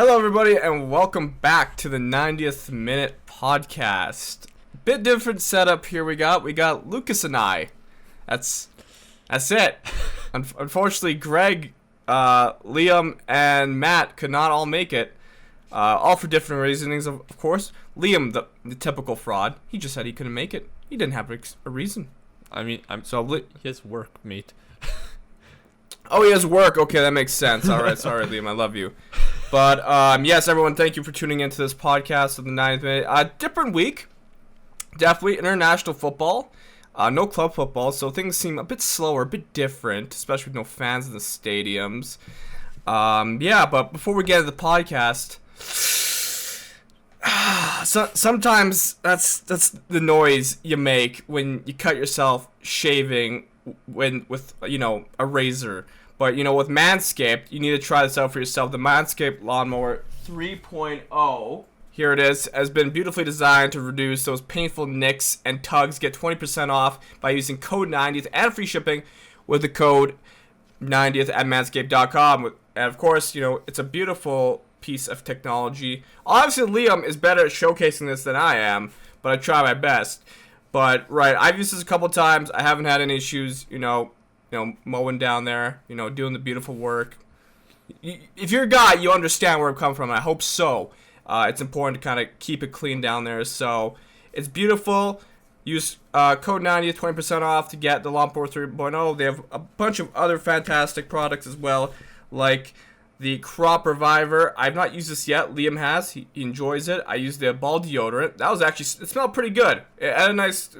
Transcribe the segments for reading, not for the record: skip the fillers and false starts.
Hello, everybody, and welcome back to the 90th Minute Podcast. Bit different setup here. We got Lucas and I. That's it. Unfortunately, Greg, Liam, and Matt could not all make it. All for different reasonings, of course. Liam, the typical fraud, he just said he couldn't make it. He didn't have a reason. I mean, he has work, mate. Oh, he has work. Okay, that makes sense. All right, sorry, Liam, I love you. But, yes, everyone, thank you for tuning into this podcast of the 90th Minute. Different week. Definitely international football. No club football, so things seem a bit slower, a bit different, especially with no fans in the stadiums. But before we get into the podcast, sometimes that's the noise you make when you cut yourself shaving with a razor. But, with Manscaped, you need to try this out for yourself. The Manscaped Lawnmower 3.0, here it is, has been beautifully designed to reduce those painful nicks and tugs. Get 20% off by using code 90th and free shipping with the code 90th at manscaped.com. And, of course, it's a beautiful piece of technology. Obviously, Liam is better at showcasing this than I am, but I try my best. But, right, I've used this a couple times. I haven't had any issues, mowing down there, doing the beautiful work. If you're a guy, you understand where I'm coming from. I hope so. It's important to kind of keep it clean down there. So it's beautiful. Use code 90th, 20% off to get the Lawnmower 3.0. They have a bunch of other fantastic products as well, like the Crop Reviver. I've not used this yet. Liam has. He enjoys it. I used the ball deodorant. That was actually, it smelled pretty good. It had a nice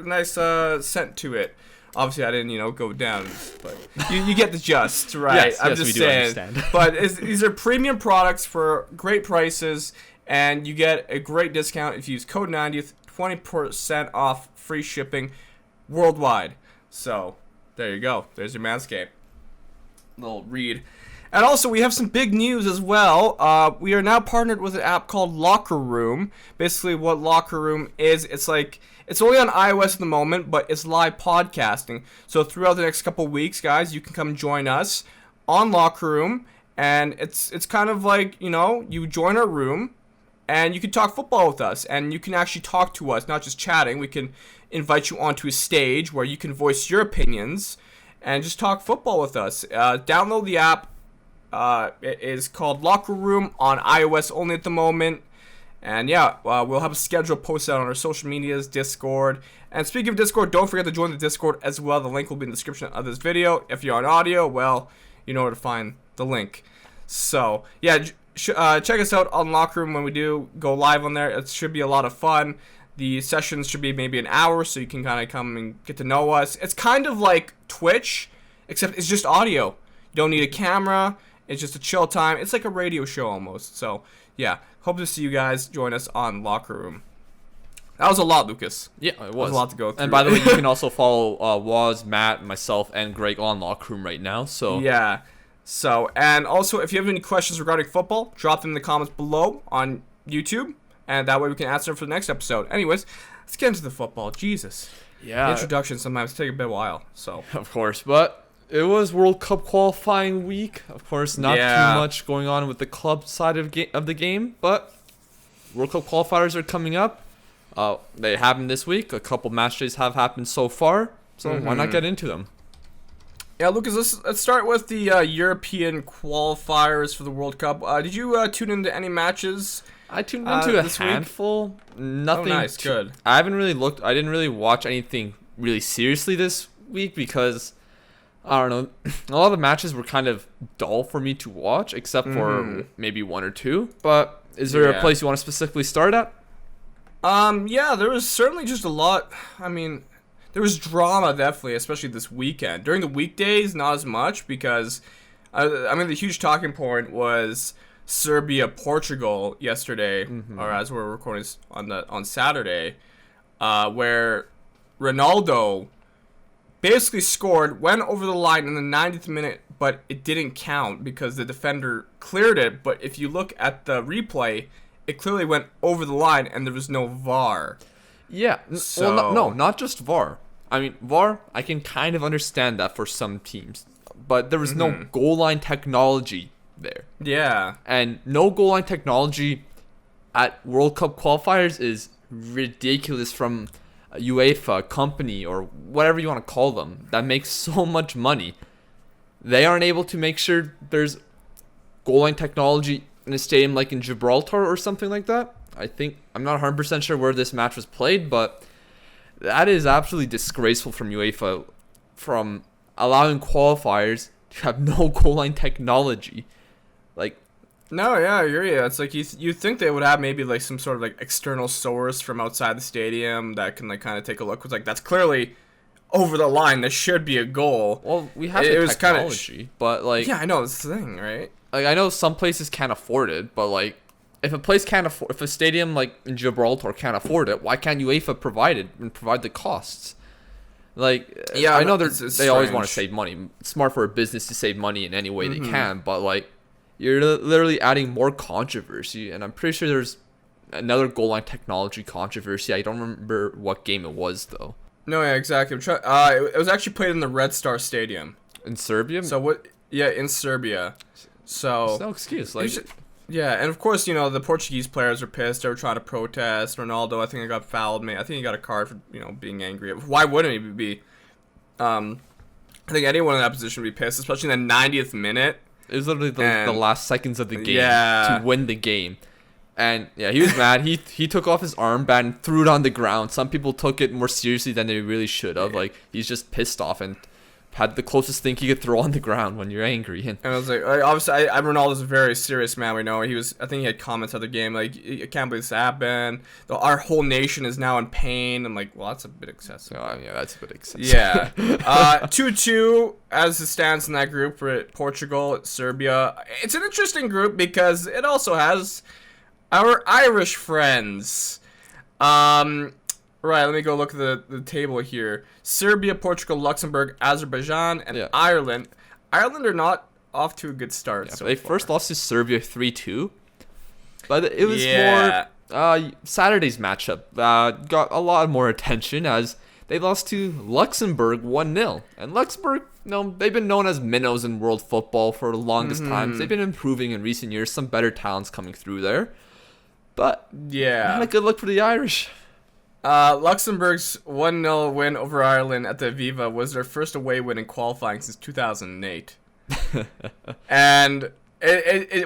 scent to it. Obviously, I didn't, go down, but you get the gist, right? Yes, I'm just we do saying. understand. But these are premium products for great prices, and you get a great discount if you use code 90th, 20% off free shipping worldwide. So, there you go. There's your Manscaped little read. And also, we have some big news as well. We are now partnered with an app called Locker Room. Basically, what Locker Room is, it's only on iOS at the moment, but it's live podcasting. So throughout the next couple weeks, guys, you can come join us on Locker Room. And it's kind of like, you join our room, and you can talk football with us. And you can actually talk to us, not just chatting. We can invite you onto a stage where you can voice your opinions and just talk football with us. Download the app. It is called Locker Room on iOS only at the moment. And we'll have a schedule posted on our social medias, Discord. And speaking of Discord, don't forget to join the Discord as well. The link will be in the description of this video. If you're on audio, well, you know where to find the link. So, check us out on Locker Room when we do go live on there. It should be a lot of fun. The sessions should be maybe an hour, so you can kind of come and get to know us. It's kind of like Twitch, except it's just audio. You don't need a camera. It's just a chill time. It's like a radio show almost. So, hope to see you guys join us on Locker Room. That was a lot, Lucas. Yeah, it was. That was a lot to go through. And by the way, you can also follow Woz, Matt, myself, and Greg on Locker Room right now. So yeah. So, and also, if you have any questions regarding football, drop them in the comments below on YouTube, and that way we can answer them for the next episode. Anyways, let's get into the football. Jesus. Yeah. The introduction sometimes take a bit while. So. Of course, but it was World Cup qualifying week. Of course, not too much going on with the club side of the game, but World Cup qualifiers are coming up. They happened this week. A couple match days have happened so far, so why not get into them? Yeah, Lucas, let's start with the European qualifiers for the World Cup. Did you tune into any matches? I tuned into a handful. Nothing. Oh, nice, good. I haven't really looked. I didn't really watch anything really seriously this week because I don't know. A lot of the matches were kind of dull for me to watch, except for maybe one or two. But is there a place you want to specifically start at? There was certainly just a lot. I mean, there was drama, definitely, especially this weekend. During the weekdays, not as much, because, the huge talking point was Serbia, Portugal yesterday, or as we're recording on Saturday, where Ronaldo basically scored, went over the line in the 90th minute, but it didn't count because the defender cleared it. But if you look at the replay, it clearly went over the line and there was no VAR. Yeah. So, well, no, not just VAR. I mean, VAR, I can kind of understand that for some teams. But there was no goal line technology there. Yeah. And no goal line technology at World Cup qualifiers is ridiculous from a UEFA company or whatever you want to call them that makes so much money. They aren't able to make sure there's goal line technology in a stadium like in Gibraltar or something like that. I'm not 100% sure where this match was played, but that is absolutely disgraceful from UEFA, from allowing qualifiers to have no goal line technology. Like, no, yeah, I agree. It's like you think they would have maybe like some sort of like external source from outside the stadium that can like kind of take a look. It's like that's clearly over the line. There should be a goal. Well, we have the technology, but like, yeah, I know it's the thing, right? Like, I know some places can't afford it, but like, if a stadium like in Gibraltar can't afford it, why can't UEFA provide it and provide the costs? Like, yeah, I know they always want to save money. It's smart for a business to save money in any way they can, but like, you're literally adding more controversy, and I'm pretty sure there's another goal line technology controversy. I don't remember what game it was though. No, yeah, exactly. It was actually played in the Red Star Stadium in Serbia. So what? Yeah, in Serbia. So there's no excuse. Like, yeah, and of course, you know, the Portuguese players are pissed. They were trying to protest. Ronaldo, I think he got fouled. I think he got a card for, you know, being angry. Why wouldn't he be? I think anyone in that position would be pissed, especially in the 90th minute. It was literally the last seconds of the game to win the game. And yeah, he was mad. He took off his armband and threw it on the ground. Some people took it more seriously than they really should have. Like, he's just pissed off and had the closest thing he could throw on the ground when you're angry. And I was like, obviously, Ronaldo's a very serious man. We know I think he had comments on the game like, I can't believe this happened. Our whole nation is now in pain. I'm like, well, that's a bit excessive. Oh, yeah, that's a bit excessive. Yeah. 2-2 as it stands in that group for Portugal, Serbia. It's an interesting group because it also has our Irish friends. Right, let me go look at the table here. Serbia, Portugal, Luxembourg, Azerbaijan, and Ireland. Ireland are not off to a good start. Yeah, so they first lost to Serbia 3-2. But it was more Saturday's matchup. Got a lot more attention as they lost to Luxembourg 1-0. And Luxembourg, they've been known as minnows in world football for the longest times. They've been improving in recent years. Some better talents coming through there. But not a good look for the Irish. Luxembourg's 1-0 win over Ireland at the Aviva was their first away win in qualifying since 2008. And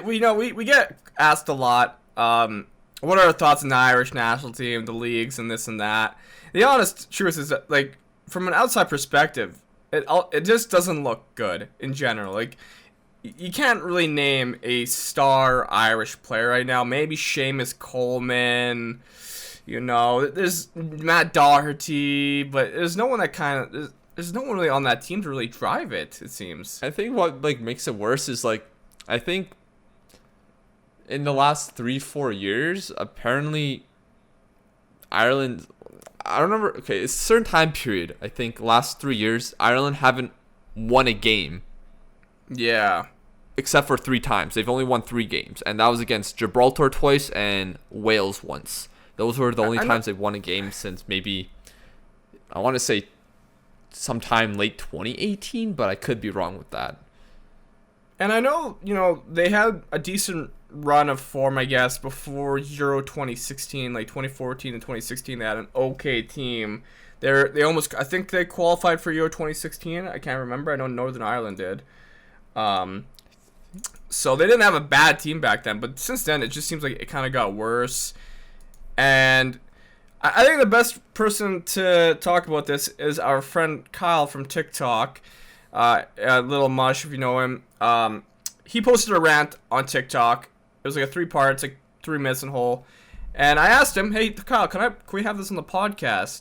we get asked a lot, what are our thoughts on the Irish national team, the leagues, and this and that. The honest truth is that, like, from an outside perspective, it just doesn't look good in general. Like, you can't really name a star Irish player right now. Maybe Seamus Coleman. You know, there's Matt Doherty, but there's no one that there's no one really on that team to really drive it, it seems. I think what makes it worse is I think in the last 3-4 years, apparently Ireland, I don't remember, okay, it's a certain time period. I think last 3 years, Ireland haven't won a game. Yeah. Except for 3 times. They've only won 3 games, and that was against Gibraltar twice and Wales once. Those were the only times they've won a game since maybe, I want to say sometime late 2018, but I could be wrong with that. And I know, they had a decent run of form, I guess, before Euro 2016, like 2014 and 2016, they had an okay team. I think they qualified for Euro 2016. I can't remember. I know Northern Ireland did. So they didn't have a bad team back then, but since then it just seems like it kind of got worse. And I think the best person to talk about this is our friend Kyle from TikTok, Little Mush, if you know him. He posted a rant on TikTok. It was like a 3-part, it's like 3 minutes in whole. And I asked him, hey, Kyle, can we have this on the podcast?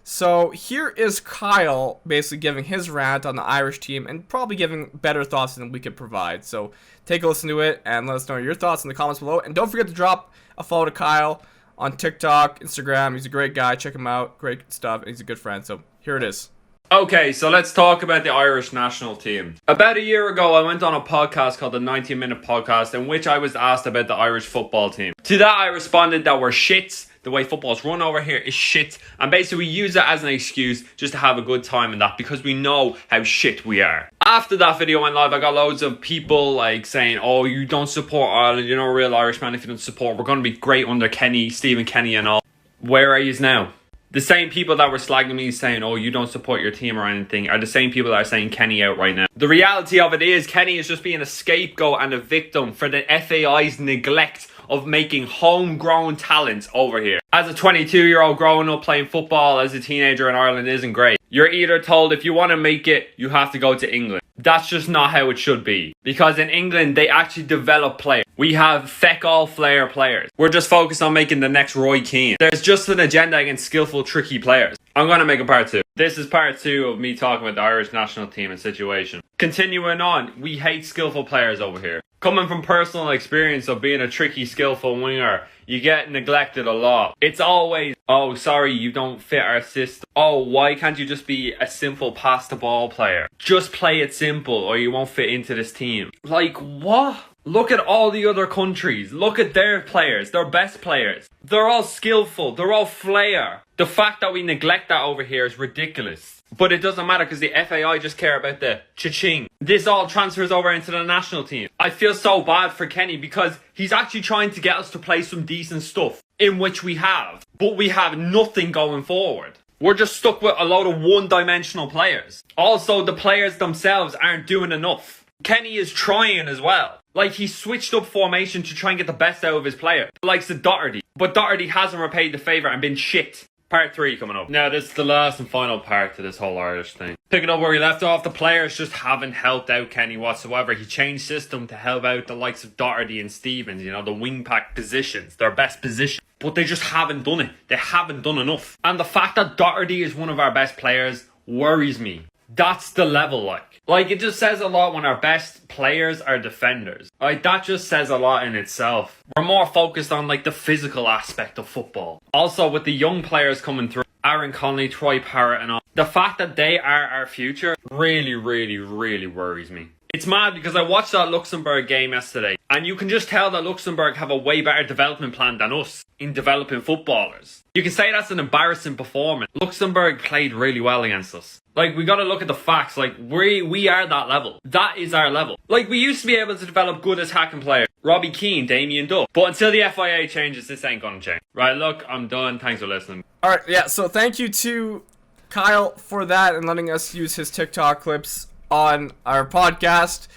So here is Kyle basically giving his rant on the Irish team and probably giving better thoughts than we could provide. So take a listen to it and let us know your thoughts in the comments below. And don't forget to drop a follow to Kyle on TikTok, Instagram. He's a great guy. Check him out. Great stuff. And he's a good friend. So here it is. Okay, so let's talk about the Irish national team. About a year ago, I went on a podcast called the 90 Minute Podcast in which I was asked about the Irish football team. To that, I responded that we're shits, the way football's run over here is shit. And basically we use it as an excuse just to have a good time in that because we know how shit we are. After that video went live, I got loads of people like saying, oh, you don't support Ireland, you're not a real Irishman if you don't support. We're going to be great under Kenny, Stephen Kenny and all. Where are you now? The same people that were slagging me saying, oh, you don't support your team or anything are the same people that are saying Kenny out right now. The reality of it is Kenny is just being a scapegoat and a victim for the FAI's neglect of making homegrown talents over here. As a 22-year-old growing up playing football as a teenager in Ireland isn't great. You're either told if you want to make it, you have to go to England. That's just not how it should be. Because in England, they actually develop players. We have feck all flair players. We're just focused on making the next Roy Keane. There's just an agenda against skillful, tricky players. I'm going to make a part 2. This is part 2 of me talking about the Irish national team and situation. Continuing on, we hate skillful players over here. Coming from personal experience of being a tricky, skillful winger, you get neglected a lot. It's always, oh, sorry, you don't fit our system. Oh, why can't you just be a simple pass the ball player? Just play it simple or you won't fit into this team. Like, what? Look at all the other countries. Look at their players, their best players. They're all skillful. They're all flair. The fact that we neglect that over here is ridiculous. But it doesn't matter because the FAI just care about the cha-ching. This all transfers over into the national team. I feel so bad for Kenny because he's actually trying to get us to play some decent stuff, in which we have. But we have nothing going forward. We're just stuck with a load of one-dimensional players. Also, the players themselves aren't doing enough. Kenny is trying as well. Like, he switched up formation to try and get the best out of his player. Like the Doherty. But Doherty hasn't repaid the favour and been shit. Part 3 coming up. Now, this is the last and final part to this whole Irish thing. Picking up where we left off, the players just haven't helped out Kenny whatsoever. He changed system to help out the likes of Doherty and Stevens, you know, the wing-pack positions, their best position. But they just haven't done it. They haven't done enough. And the fact that Doherty is one of our best players worries me. That's the level, like. Like, it just says a lot when our best players are defenders. Like, that just says a lot in itself. We're more focused on, like, the physical aspect of football. Also, with the young players coming through, Aaron Connolly, Troy Parrott and all, the fact that they are our future really, really, really worries me. It's mad because I watched that Luxembourg game yesterday, and you can just tell that Luxembourg have a way better development plan than us in developing footballers. You can say that's an embarrassing performance. Luxembourg played really well against us. Like, we gotta look at the facts. Like, we are that level. That is our level. Like, we used to be able to develop good attacking players. Robbie Keane, Damien Duff. But until the FIA changes, this ain't gonna change. Right, look, I'm done. Thanks for listening. Alright, yeah, so thank you to Kyle for that and letting us use his TikTok clips on our podcast.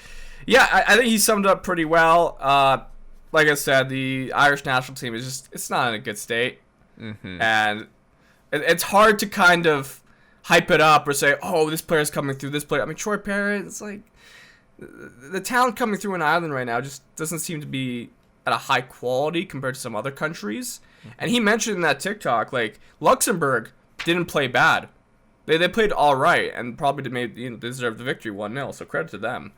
Yeah, I think he summed it up pretty well. Like I said, the Irish national team is just, it's not in a good state. Mm-hmm. And it's hard to kind of hype it up or say, oh, this player's coming through, this player. I mean, Troy Parrott, it's like, the talent coming through in Ireland right now just doesn't seem to be at a high quality compared to some other countries. Mm-hmm. And he mentioned in that TikTok, like, Luxembourg didn't play bad. They played all right and probably deserved the victory 1-0, so credit to them.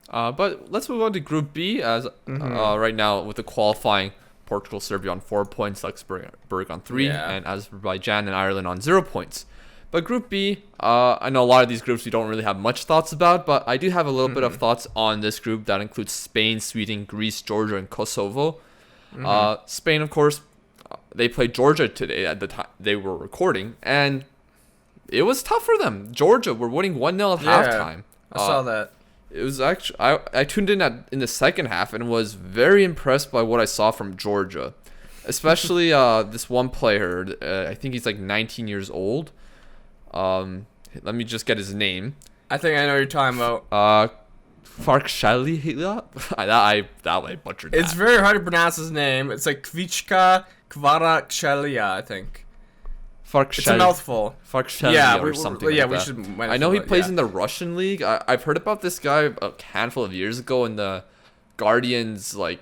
But let's move on to Group B, as right now with the qualifying, Portugal, Serbia on 4 points, Luxembourg on 3, and Azerbaijan and Ireland on 0 points. But Group B, I know a lot of these groups we don't really have much thoughts about, but I do have a little bit of thoughts on this group that includes Spain, Sweden, Greece, Georgia, and Kosovo. Spain, of course, they played Georgia today at the time they were recording, and it was tough for them. Georgia were winning 1-0 at halftime. I saw that. It was actually I tuned in in the second half and was very impressed by what I saw from Georgia, especially this one player. I think he's like 19 years old. Let me just get his name. I think I know what you're talking about. Farkshalia. I butchered that. It's very hard to pronounce his name. It's like Kvichka Kvarakshalia, I think. It's a mouthful. Farkshalia or something like that. We should. I know he plays in the Russian league. I've heard about this guy a handful of years ago in the Guardians, like,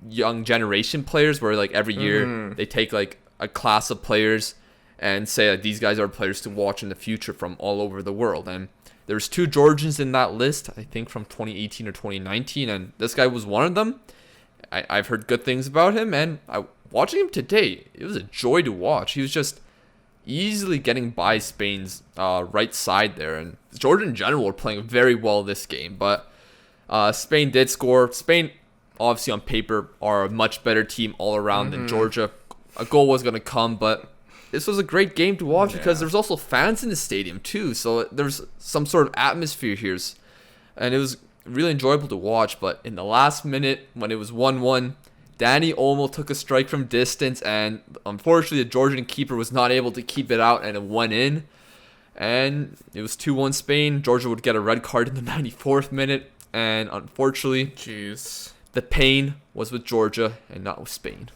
young generation players, where like every year they take like a class of players and say that these guys are players to watch in the future from all over the world. And there's 2 Georgians in that list, I think from 2018 or 2019, and this guy was one of them. I've heard good things about him, and watching him today, it was a joy to watch. He was just easily getting by Spain's right side there, and Georgia in general were playing very well this game, but Spain did score. Spain, obviously on paper, are a much better team all around than Georgia. a goal was gonna come, but this was a great game to watch because there's also fans in the stadium too, so there's some sort of atmosphere here, and it was really enjoyable to watch. But in the last minute, when it was 1-1, Danny Olmo took a strike from distance, and unfortunately the Georgian keeper was not able to keep it out, and it went in. And it was 2-1 Spain. Georgia would get a red card in the 94th minute, and unfortunately, the pain was with Georgia and not with Spain.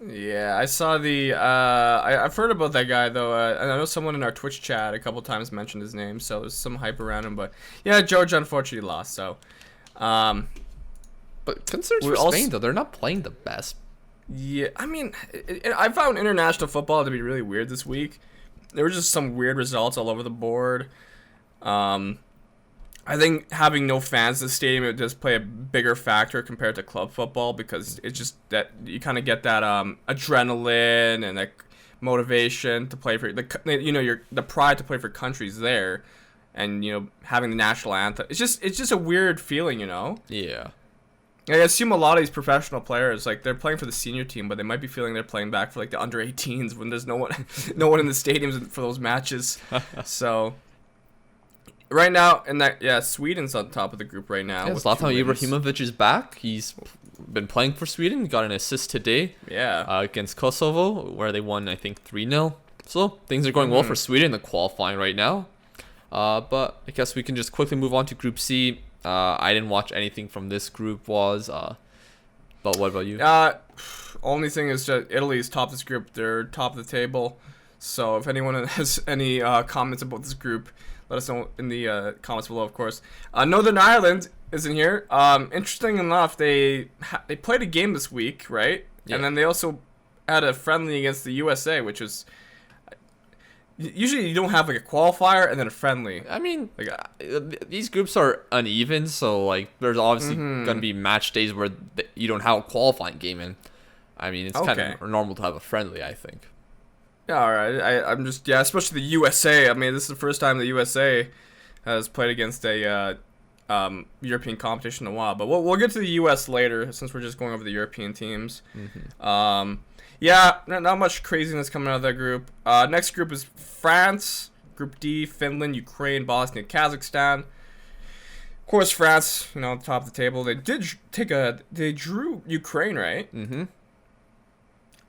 Yeah, I saw the. I've heard about that guy though. I know someone in our Twitch chat a couple times mentioned his name, so there's some hype around him. But yeah, Georgia unfortunately lost. So, but concerns for Spain though, they're not playing the best. Yeah, I mean, I found international football to be really weird this week. There were just some weird results all over the board. I think having no fans in the stadium, it does play a bigger factor compared to club football, because it's just that you kind of get that adrenaline and that motivation to play for the pride to play for countries there, and having the national anthem. It's just a weird feeling, Yeah. I assume a lot of these professional players, like, they're playing for the senior team, but they might be feeling they're playing back for like the under 18s when there's no one in the stadiums for those matches. So. Right now, Sweden's on top of the group right now. Yeah, Zlatan Ibrahimovic is back. He's been playing for Sweden. He got an assist today. Yeah. Against Kosovo, where they won, I think, 3-0. So things are going well for Sweden in the qualifying right now. But I guess we can just quickly move on to Group C. I didn't watch anything from this group, but what about you? Only thing is that Italy's top of this group. They're top of the table. So if anyone has any comments about this group, let us know in the comments below, of course. Northern Ireland is in here. Interesting enough, they played a game this week, right? Yeah. And then they also had a friendly against the USA, which is... Usually you don't have like a qualifier and then a friendly. I mean, these groups are uneven, so like there's obviously going to be match days where you don't have a qualifying game, and I mean, it's kind of normal to have a friendly, I think. Yeah, all right. I'm just especially the USA. I mean, this is the first time the USA has played against a European competition in a while. But we'll get to the US later, since we're just going over the European teams. Not much craziness coming out of that group. Next group is France. Group D: Finland, Ukraine, Bosnia, Kazakhstan. Of course, France, top of the table. They drew Ukraine, right? Mm-hmm.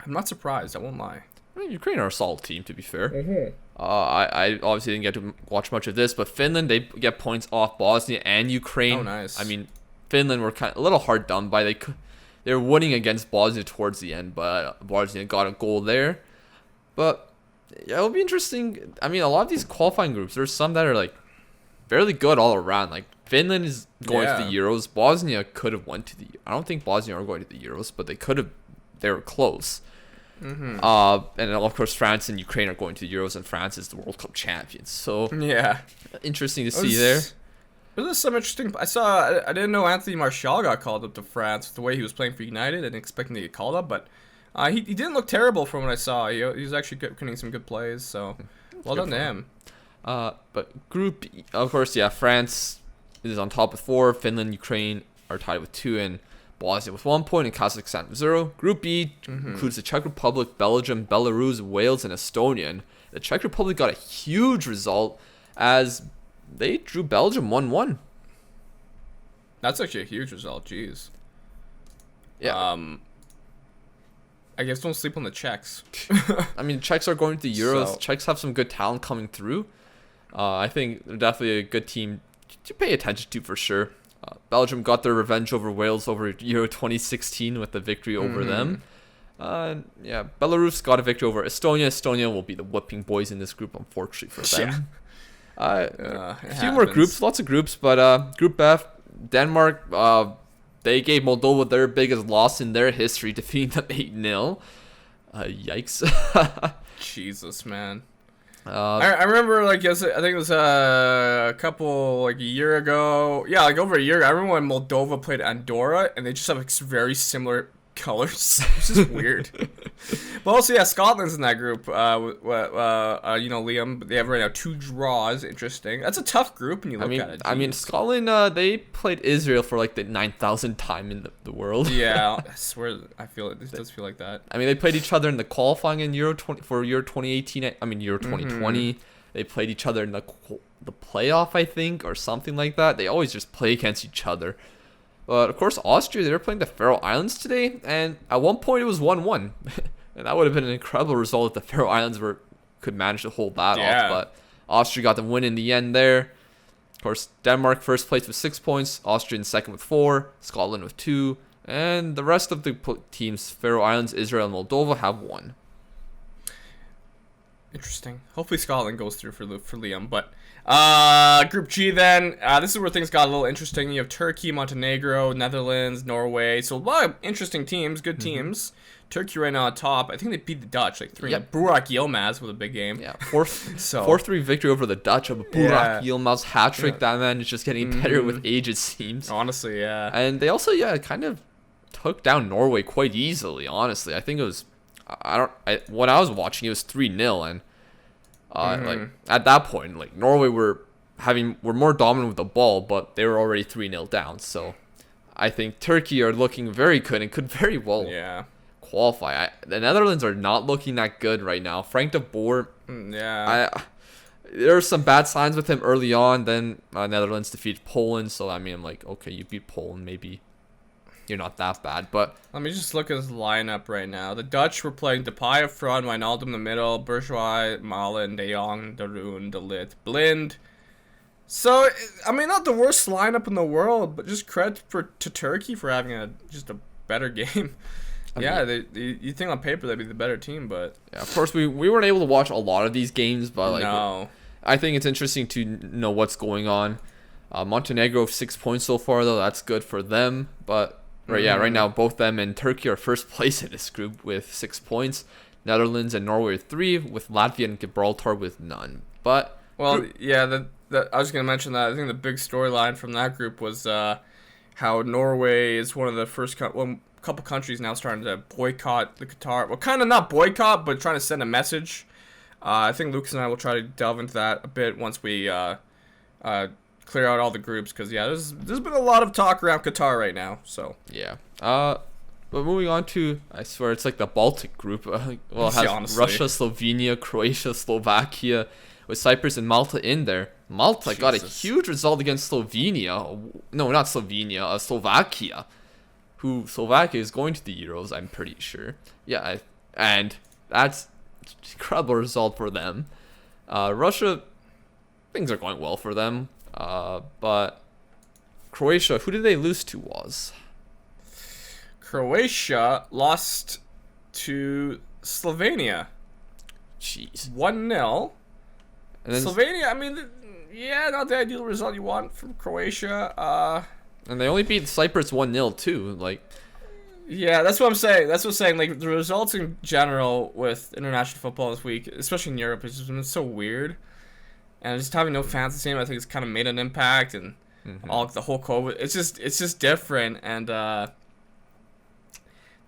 I'm not surprised. I won't lie. I mean, Ukraine are a solid team, to be fair. I obviously didn't get to watch much of this, but Finland, they get points off Bosnia and Ukraine. Oh, nice. I mean, Finland were kind of a little hard done by. They were winning against Bosnia towards the end, but Bosnia got a goal there. But yeah, it'll be interesting. I mean, a lot of these qualifying groups, there's some that are like fairly good all around. Like Finland is going to the Euros. Bosnia could have went to the. I don't think Bosnia are going to the Euros, but they could have. They were close. And of course, France and Ukraine are going to the Euros, and France is the World Cup champions. So interesting to see there. There's some interesting. I didn't know Anthony Martial got called up to France the way he was playing for United. I didn't expect him to get called up, but he didn't look terrible from what I saw. He was actually getting some good plays. So well done to him. But Group E, of course, France is on top with 4. Finland, Ukraine are tied with 2, and Bosnia with 1 point, and Kazakhstan with 0. Group B includes the Czech Republic, Belgium, Belarus, Wales, and Estonia. And the Czech Republic got a huge result as they drew Belgium 1-1. That's actually a huge result. Jeez. Yeah. I guess don't sleep on the Czechs. I mean, Czechs are going to the Euros. Czechs have some good talent coming through. I think they're definitely a good team to pay attention to for sure. Belgium got their revenge over Wales over Euro 2016 with the victory over them. Belarus got a victory over Estonia. Estonia will be the whipping boys in this group, unfortunately for them. A few more groups, lots of groups, but Group F, Denmark, they gave Moldova their biggest loss in their history, defeating them 8-0. Yikes. Jesus, man. I remember, I think it was a couple, a year ago. Yeah, over a year ago. I remember when Moldova played Andorra, and they just have very similar colors. It's just weird. But also, yeah, Scotland's in that group. Liam, they have right now 2 draws. Interesting. That's a tough group when you look at it. I mean, Scotland, they played Israel for like the 9,000th time in the world. Yeah, I swear, I feel it. This does feel like that. I mean, they played each other in the qualifying in Euro 2018. I mean, Euro 2020. They played each other in the playoff, I think, or something like that. They always just play against each other. But, of course, Austria, they were playing the Faroe Islands today, and at one point it was 1-1. And that would have been an incredible result if the Faroe Islands could manage to hold that off. But Austria got the win in the end there. Of course, Denmark first place with 6 points, Austria in second with 4, Scotland with 2, and the rest of the teams, Faroe Islands, Israel, and Moldova, have 1. Interesting. Hopefully Scotland goes through for Liam. But Group G then, this is where things got a little interesting. You have Turkey, Montenegro, Netherlands, Norway. So a lot of interesting teams, good teams. Turkey right now on top. I think they beat the Dutch like 3. Yep. Burak Yilmaz with a big game. Yeah, 4-3 victory over the Dutch of Burak Yilmaz hat-trick. Yeah. That man is just getting better with age, it seems. Honestly, yeah. And they also, kind of took down Norway quite easily, honestly. I think it was... when I was watching, it was 3-0, and like at that point, like Norway were more dominant with the ball, but they were already 3-0 down. So I think Turkey are looking very good and could very well qualify. The Netherlands are not looking that good right now. Frank de Boer, there are some bad signs with him early on. Then Netherlands defeated Poland, so I mean, I'm like, okay, you beat Poland, maybe you're not that bad. But let me just look at his lineup right now. The Dutch were playing Depay up front, Wijnaldum in the middle, Bourgeois, Malen, De Jong, De Roon, De Ligt, Blind. So, I mean, not the worst lineup in the world, but just credit to Turkey for having just a better game. You think on paper they'd be the better team, but yeah, of course we weren't able to watch a lot of these games, but like I think it's interesting to know what's going on. Montenegro 6 points so far, though. That's good for them, but right now both them and Turkey are first place in this group with 6 points. Netherlands and Norway are 3, with Latvia and Gibraltar with none. But I was gonna mention that. I think the big storyline from that group was how Norway is one of the first couple countries now starting to boycott the Qatar. Well, kind of not boycott, but trying to send a message. I think Lucas and I will try to delve into that a bit once we clear out all the groups, because there's been a lot of talk around Qatar right now. So but moving on to, I swear it's like the Baltic group. It has Russia, Slovenia, Croatia, Slovakia, with Cyprus and Malta in there. Malta got a huge result against Slovenia. No, not Slovenia, Slovakia. Slovakia is going to the Euros, I'm pretty sure. Yeah, and that's an incredible result for them. Russia, things are going well for them. But Croatia, who did they lose to? Croatia lost to Slovenia. Jeez. 1-0. And then Slovenia, I mean, not the ideal result you want from Croatia. And they only beat Cyprus 1-0 too. Yeah, that's what I'm saying. Like, the results in general with international football this week, especially in Europe, has just been so weird. And just having no fans the same, I think it's kind of made an impact, and all the whole COVID. It's just different. And the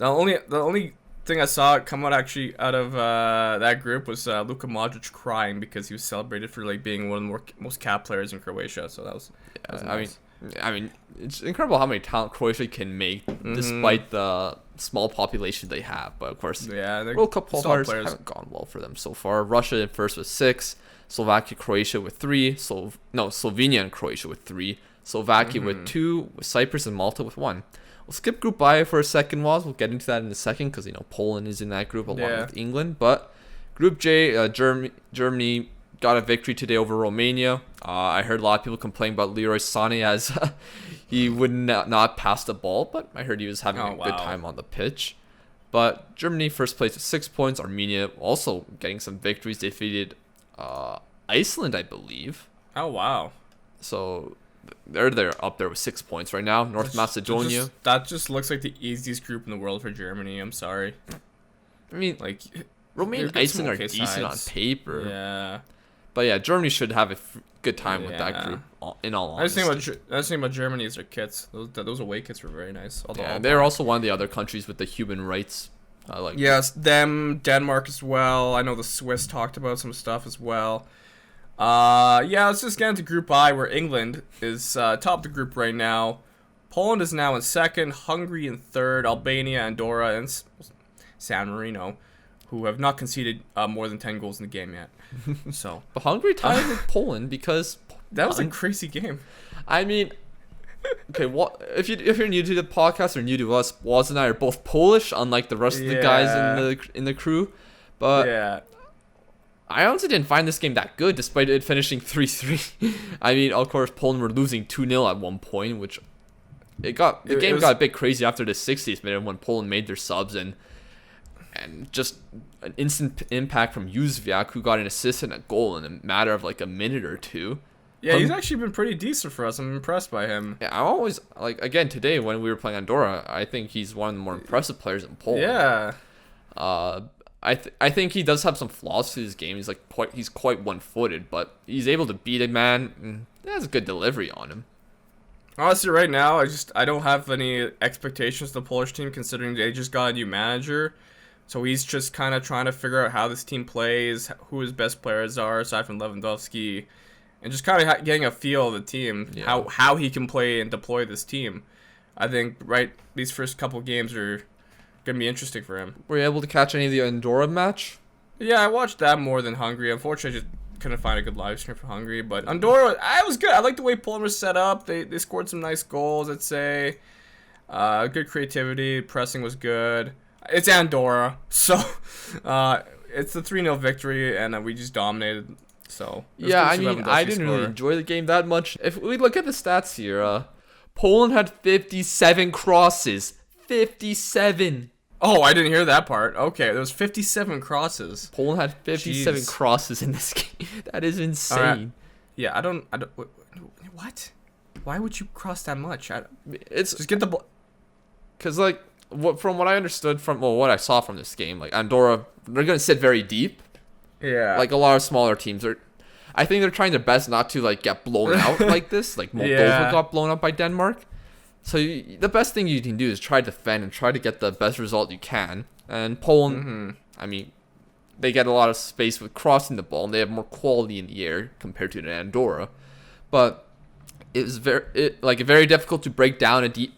only thing I saw come out of that group was Luka Modric crying because he was celebrated for being one of the most capped players in Croatia. So that was nice. I mean, it's incredible how many talent Croatia can make despite the small population they have. But of course, World Cup qualifiers haven't gone well for them so far. Russia in first with 6, Slovakia, Croatia with 3, Slovenia and Croatia with 3, Slovakia with 2, with Cyprus and Malta with 1. We'll skip Group I for a second, Woz. We'll get into that in a second because Poland is in that group along with England. But Group J, Germany got a victory today over Romania. I heard a lot of people complain about Leroy Sané as he would not pass the ball, but I heard he was having a good time on the pitch. But Germany first place with 6 points. Armenia also getting some victories. They defeated Iceland, I believe. Oh, wow. So they're up there with 6 points right now. North Macedonia. That just looks like the easiest group in the world for Germany. I'm sorry. I mean, Romania and Iceland are decent on paper. Yeah. But yeah, Germany should have a good time with that group. In all honesty, I was thinking about Germany's their kits. Those away kits were very nice. Yeah, they're also one of the other countries with the human rights. Yes, them, Denmark as well. I know the Swiss talked about some stuff as well. Let's just get into Group I, where England is top of the group right now. Poland is now in second, Hungary in third, Albania, Andorra, and San Marino, who have not conceded more than 10 goals in the game yet. So, but Hungary tied with Poland because that was a crazy game. I mean, okay, if you're new to the podcast or new to us, Woz and I are both Polish, unlike the rest of the guys in the crew. But yeah, I honestly didn't find this game that good, despite it finishing 3-3. I mean, of course, Poland were losing 2-0 at one point, which the game got a bit crazy after the 60th minute when Poland made their subs and just an instant impact from Jóźwiak, who got an assist and a goal in a matter of like a minute or two. Yeah, he's actually been pretty decent for us. I'm impressed by him. Yeah, I'm always again today when we were playing Andorra, I think he's one of the more impressive players in Poland. Yeah. I think he does have some flaws to his game. He's quite one-footed, but he's able to beat a man. And he has a good delivery on him. Honestly, right now, I don't have any expectations of the Polish team, considering they just got a new manager. So he's just kind of trying to figure out how this team plays, who his best players are, aside from Lewandowski, and just kind of getting a feel of the team, how he can play and deploy this team. I think these first couple games are gonna be interesting for him. Were you able to catch any of the Andorra match? Yeah, I watched that more than Hungary. Unfortunately, I just couldn't find a good live stream for Hungary. But Andorra, I was good. I like the way Poland was set up. They scored some nice goals, I'd say. Good creativity. Pressing was good. It's Andorra, so it's a 3-0 victory, and we just dominated. So yeah, I mean, I didn't really enjoy the game that much. If we look at the stats here, Poland had 57 crosses. 57. Oh, I didn't hear that part. Okay, there was 57 crosses. Poland had 57 crosses in this game. That is insane. Right. Yeah, I don't. What? Why would you cross that much? It's just get the ball. Because from what I understood from what I saw from this game, like Andorra, they're gonna sit very deep. Yeah. Like a lot of smaller teams I think they're trying their best not to get blown out like this. Like Moldova got blown out by Denmark. So the best thing you can do is try to defend and try to get the best result you can. And Poland, I mean, they get a lot of space with crossing the ball, and they have more quality in the air compared to Andorra. But it was very difficult to break down a deep.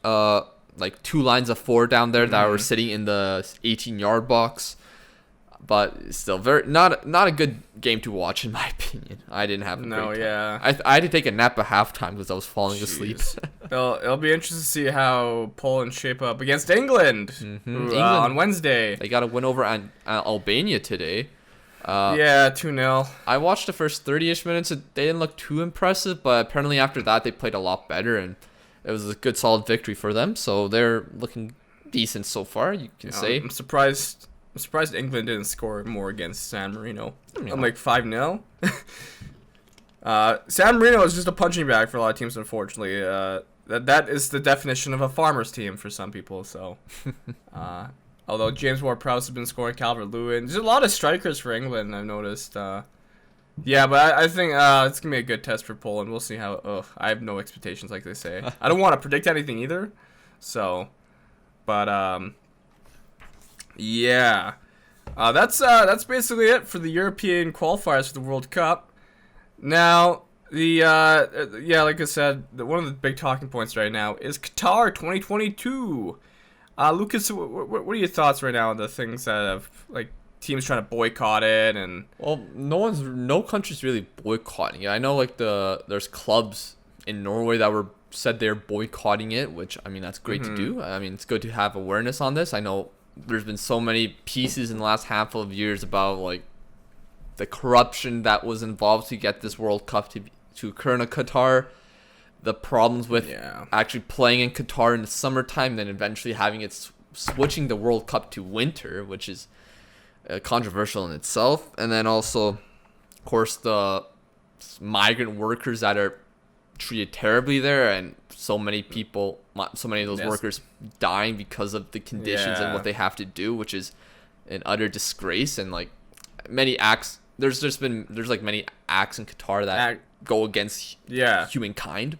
Two lines of four down there that were sitting in the 18-yard box, but still not a good game to watch in my opinion. I didn't have a great time. Yeah. I had to take a nap at halftime because I was falling asleep. It'll be interesting to see how Poland shape up against England, on Wednesday. They got a win over Albania today. 2-0. I watched the first 30-ish minutes. They didn't look too impressive, but apparently after that they played a lot better, and it was a good, solid victory for them. So they're looking decent so far, you can say. I'm surprised England didn't score more against San Marino. I'm like 5-0. San Marino is just a punching bag for a lot of teams, unfortunately. That is the definition of a farmer's team for some people. So, although James Ward-Prowse has been scoring, Calvert-Lewin, there's a lot of strikers for England, I've noticed. But I think it's going to be a good test for Poland. We'll see how... I have no expectations, like they say. I don't want to predict anything either. So, but, that's basically it for the European qualifiers for the World Cup. Now, like I said, one of the big talking points right now is Qatar 2022. Lucas, what are your thoughts right now on the things that have, teams trying to boycott it? And well, no country's really boycotting it. I know there's clubs in Norway that said they're boycotting it, which I mean that's great to do. I mean it's good to have awareness on this. I know there's been so many pieces in the last handful of years about the corruption that was involved to get this World Cup to occur in Qatar, the problems with actually playing in Qatar in the summertime, then eventually having it switching the World Cup to winter, which is controversial in itself. And then also, of course, the migrant workers that are treated terribly there, and so many of those workers dying because of the conditions and what they have to do, which is an utter disgrace. And many acts, there's many acts in Qatar that go against humankind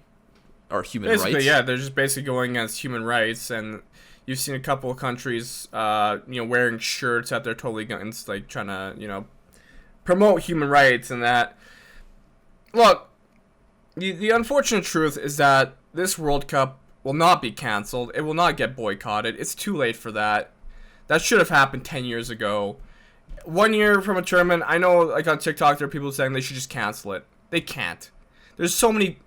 or human rights. Yeah, they're just basically going against human rights, and you've seen a couple of countries, wearing shirts that they're totally against, like trying to, promote human rights and that. Look, the unfortunate truth is that this World Cup will not be canceled. It will not get boycotted. It's too late for that. That should have happened 10 years ago. 1 year from a tournament, I know, like on TikTok, there are people saying they should just cancel it. They can't. There's so many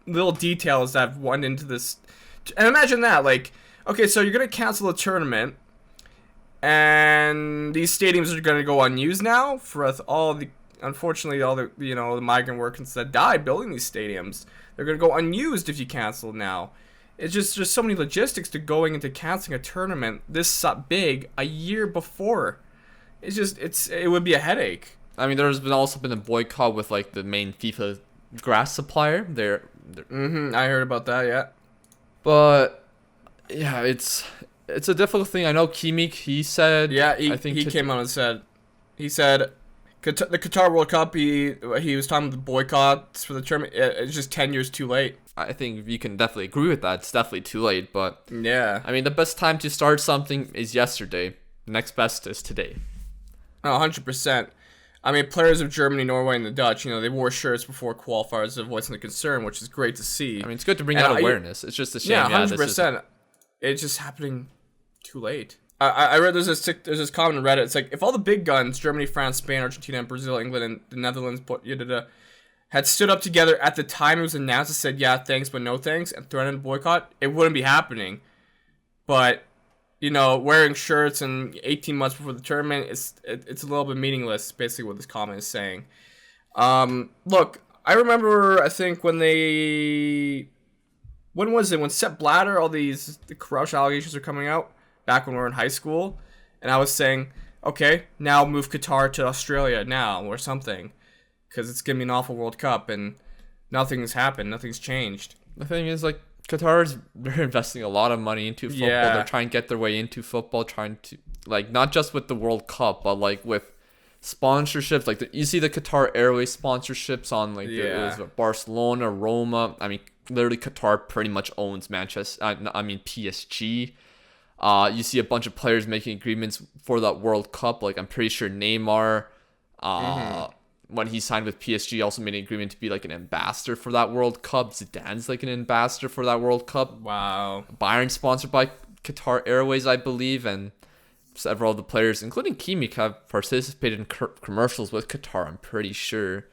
little details that have went into this. And imagine that, like, okay, so you're going to cancel a tournament, and these stadiums are going to go unused now for unfortunately, all the, the migrant workers that died building these stadiums. They're going to go unused if you cancel now. It's just so many logistics to going into canceling a tournament this big a year before. It would be a headache. I mean, there's also been a boycott with like the main FIFA grass supplier. I heard about that, yeah. But yeah, it's a difficult thing. I know Kimmich, he said, yeah, he came out and said, the Qatar World Cup, he was talking about the boycotts for the tournament. It's just 10 years too late. I think you can definitely agree with that. It's definitely too late, but yeah. I mean, the best time to start something is yesterday. The next best is today. Oh, 100%. I mean, players of Germany, Norway, and the Dutch, they wore shirts before qualifiers of voicing the concern, which is great to see. I mean, it's good to bring out awareness. It's just a shame. Yeah, 100%. It's just happening too late. I read there's this comment on Reddit. It's like, if all the big guns, Germany, France, Spain, Argentina, and Brazil, England, and the Netherlands, had stood up together at the time it was announced and said, yeah, thanks, but no thanks, and threatened a boycott, it wouldn't be happening. But, wearing shirts and 18 months before the tournament, it's a little bit meaningless, basically what this comment is saying. Look, I remember, I think, when was it? When Sepp Blatter, all the corruption allegations are coming out, back when we were in high school, and I was saying, okay, now move Qatar to Australia now, or something, because it's going to be an awful World Cup, and nothing's happened, nothing's changed. The thing is, like, they're investing a lot of money into football. Yeah. They're trying to get their way into football, trying to, like, not just with the World Cup, but, like, with sponsorships. Like, you see the Qatar Airways sponsorships on, like, it was Barcelona, Roma. I mean, literally, Qatar pretty much owns PSG. You see a bunch of players making agreements for that World Cup. Like, I'm pretty sure Neymar, when he signed with PSG, also made an agreement to be like an ambassador for that World Cup. Zidane's like an ambassador for that World Cup. Wow. Bayern sponsored by Qatar Airways, I believe, and several of the players, including Kimmich, have participated in commercials with Qatar, I'm pretty sure.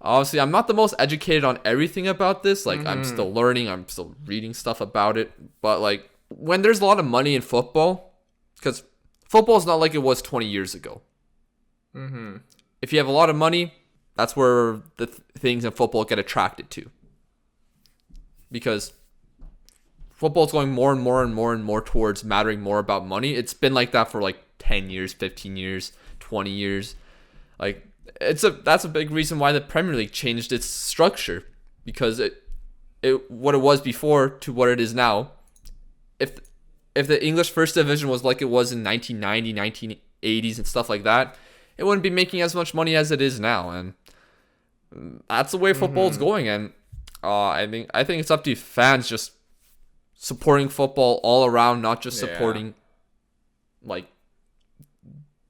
Obviously, I'm not the most educated on everything about this. Like, I'm still learning. I'm still reading stuff about it. But, like, when there's a lot of money in football, because football is not like it was 20 years ago. If you have a lot of money, that's where the things in football get attracted to. Because football is going more and more and more and more towards mattering more about money. It's been like that for like 10 years, 15 years, 20 years. Like, that's a big reason why the Premier League changed its structure, because what it was before to what it is now. If the English First Division was like it was in 1990, 1980s and stuff like that, it wouldn't be making as much money as it is now, and that's the way football is going. And I think it's up to fans just supporting football all around, not just supporting like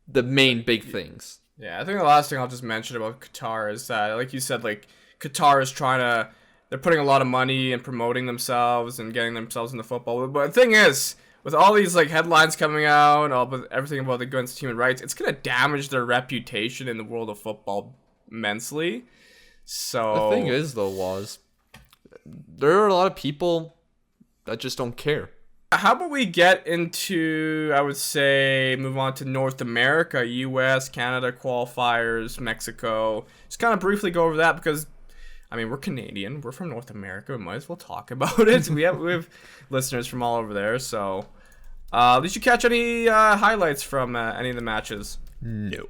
the main big things. Yeah, I think the last thing I'll just mention about Qatar is that, like you said, like Qatar is they're putting a lot of money and promoting themselves and getting themselves into football. But the thing is, with all these like headlines coming out, everything about the against human rights, it's gonna damage their reputation in the world of football immensely. So the thing is, though, Woz, there are a lot of people that just don't care. How about we get into, I would say, move on to North America, US, Canada qualifiers, Mexico. Just kind of briefly go over that because, I mean, we're Canadian. We're from North America. We might as well talk about it. We have listeners from all over there. So, did you catch any highlights from any of the matches? No.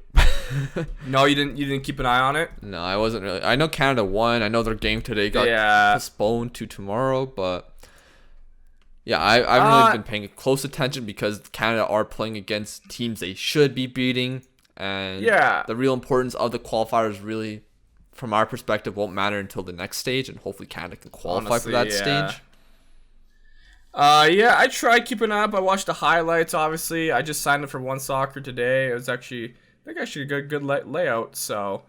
No, you didn't keep an eye on it? No, I wasn't really. I know Canada won. I know their game today got postponed to tomorrow, but yeah, I haven't really been paying close attention because Canada are playing against teams they should be beating, and the real importance of the qualifiers really from our perspective, won't matter until the next stage, and hopefully Canada can qualify for that stage. Yeah, I tried keeping up. I watched the highlights, obviously. I just signed up for One Soccer today. It was actually, a good layout, so.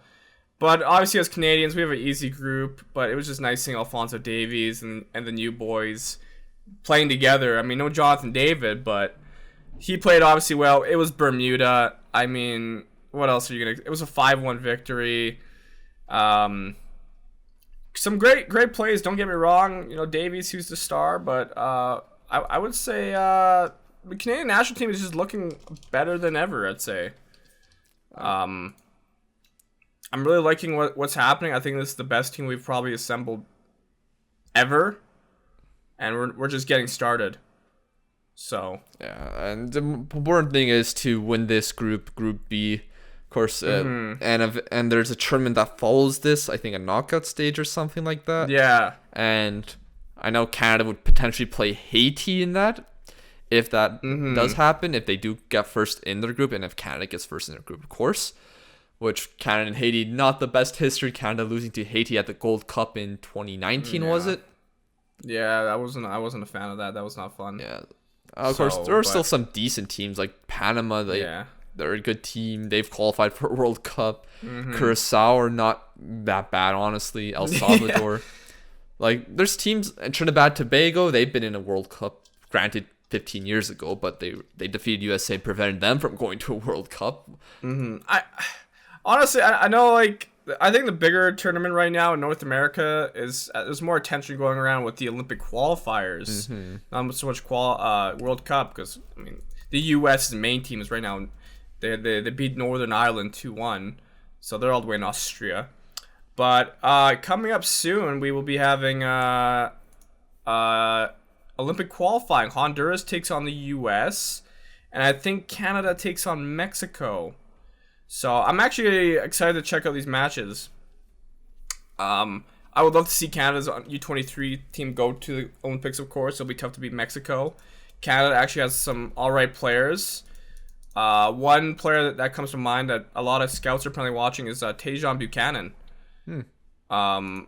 But obviously, as Canadians, we have an easy group, but it was just nice seeing Alphonso Davies and the new boys playing together. I mean, no Jonathan David, but he played obviously well. It was Bermuda. I mean, what else are you going to... It was a 5-1 victory. Some great plays, don't get me wrong. Davies, who's the star, but I would say the Canadian national team is just looking better than ever, I'd say. I'm really liking what's happening. I think this is the best team we've probably assembled ever, and we're just getting started. So yeah, and the important thing is to win this Group B. Of course, and there's a tournament that follows this. I think a knockout stage or something like that. Yeah. And I know Canada would potentially play Haiti in that, if that does happen. If they do get first in their group, and if Canada gets first in their group, of course. Which Canada and Haiti, not the best history. Canada losing to Haiti at the Gold Cup in 2019, was it? Yeah, I wasn't a fan of that. That was not fun. Yeah. Of course, there are still some decent teams like Panama. They're a good team. They've qualified for a World Cup. Curacao are not that bad, honestly. El Salvador. There's teams in Trinidad Tobago. They've been in a World Cup, granted 15 years ago, but they defeated USA, prevented them from going to a World Cup. Honestly, I know, I think the bigger tournament right now in North America is there's more attention going around with the Olympic qualifiers, not so much World Cup, because I mean the U.S.'s main team is right now. They beat Northern Ireland 2-1, so they're all the way in Austria. But coming up soon, we will be having Olympic qualifying. Honduras takes on the U.S., and I think Canada takes on Mexico. So I'm actually excited to check out these matches. I would love to see Canada's U23 team go to the Olympics, of course. It'll be tough to beat Mexico. Canada actually has some alright players. One player that comes to mind that a lot of scouts are probably watching is Tajon Buchanan. I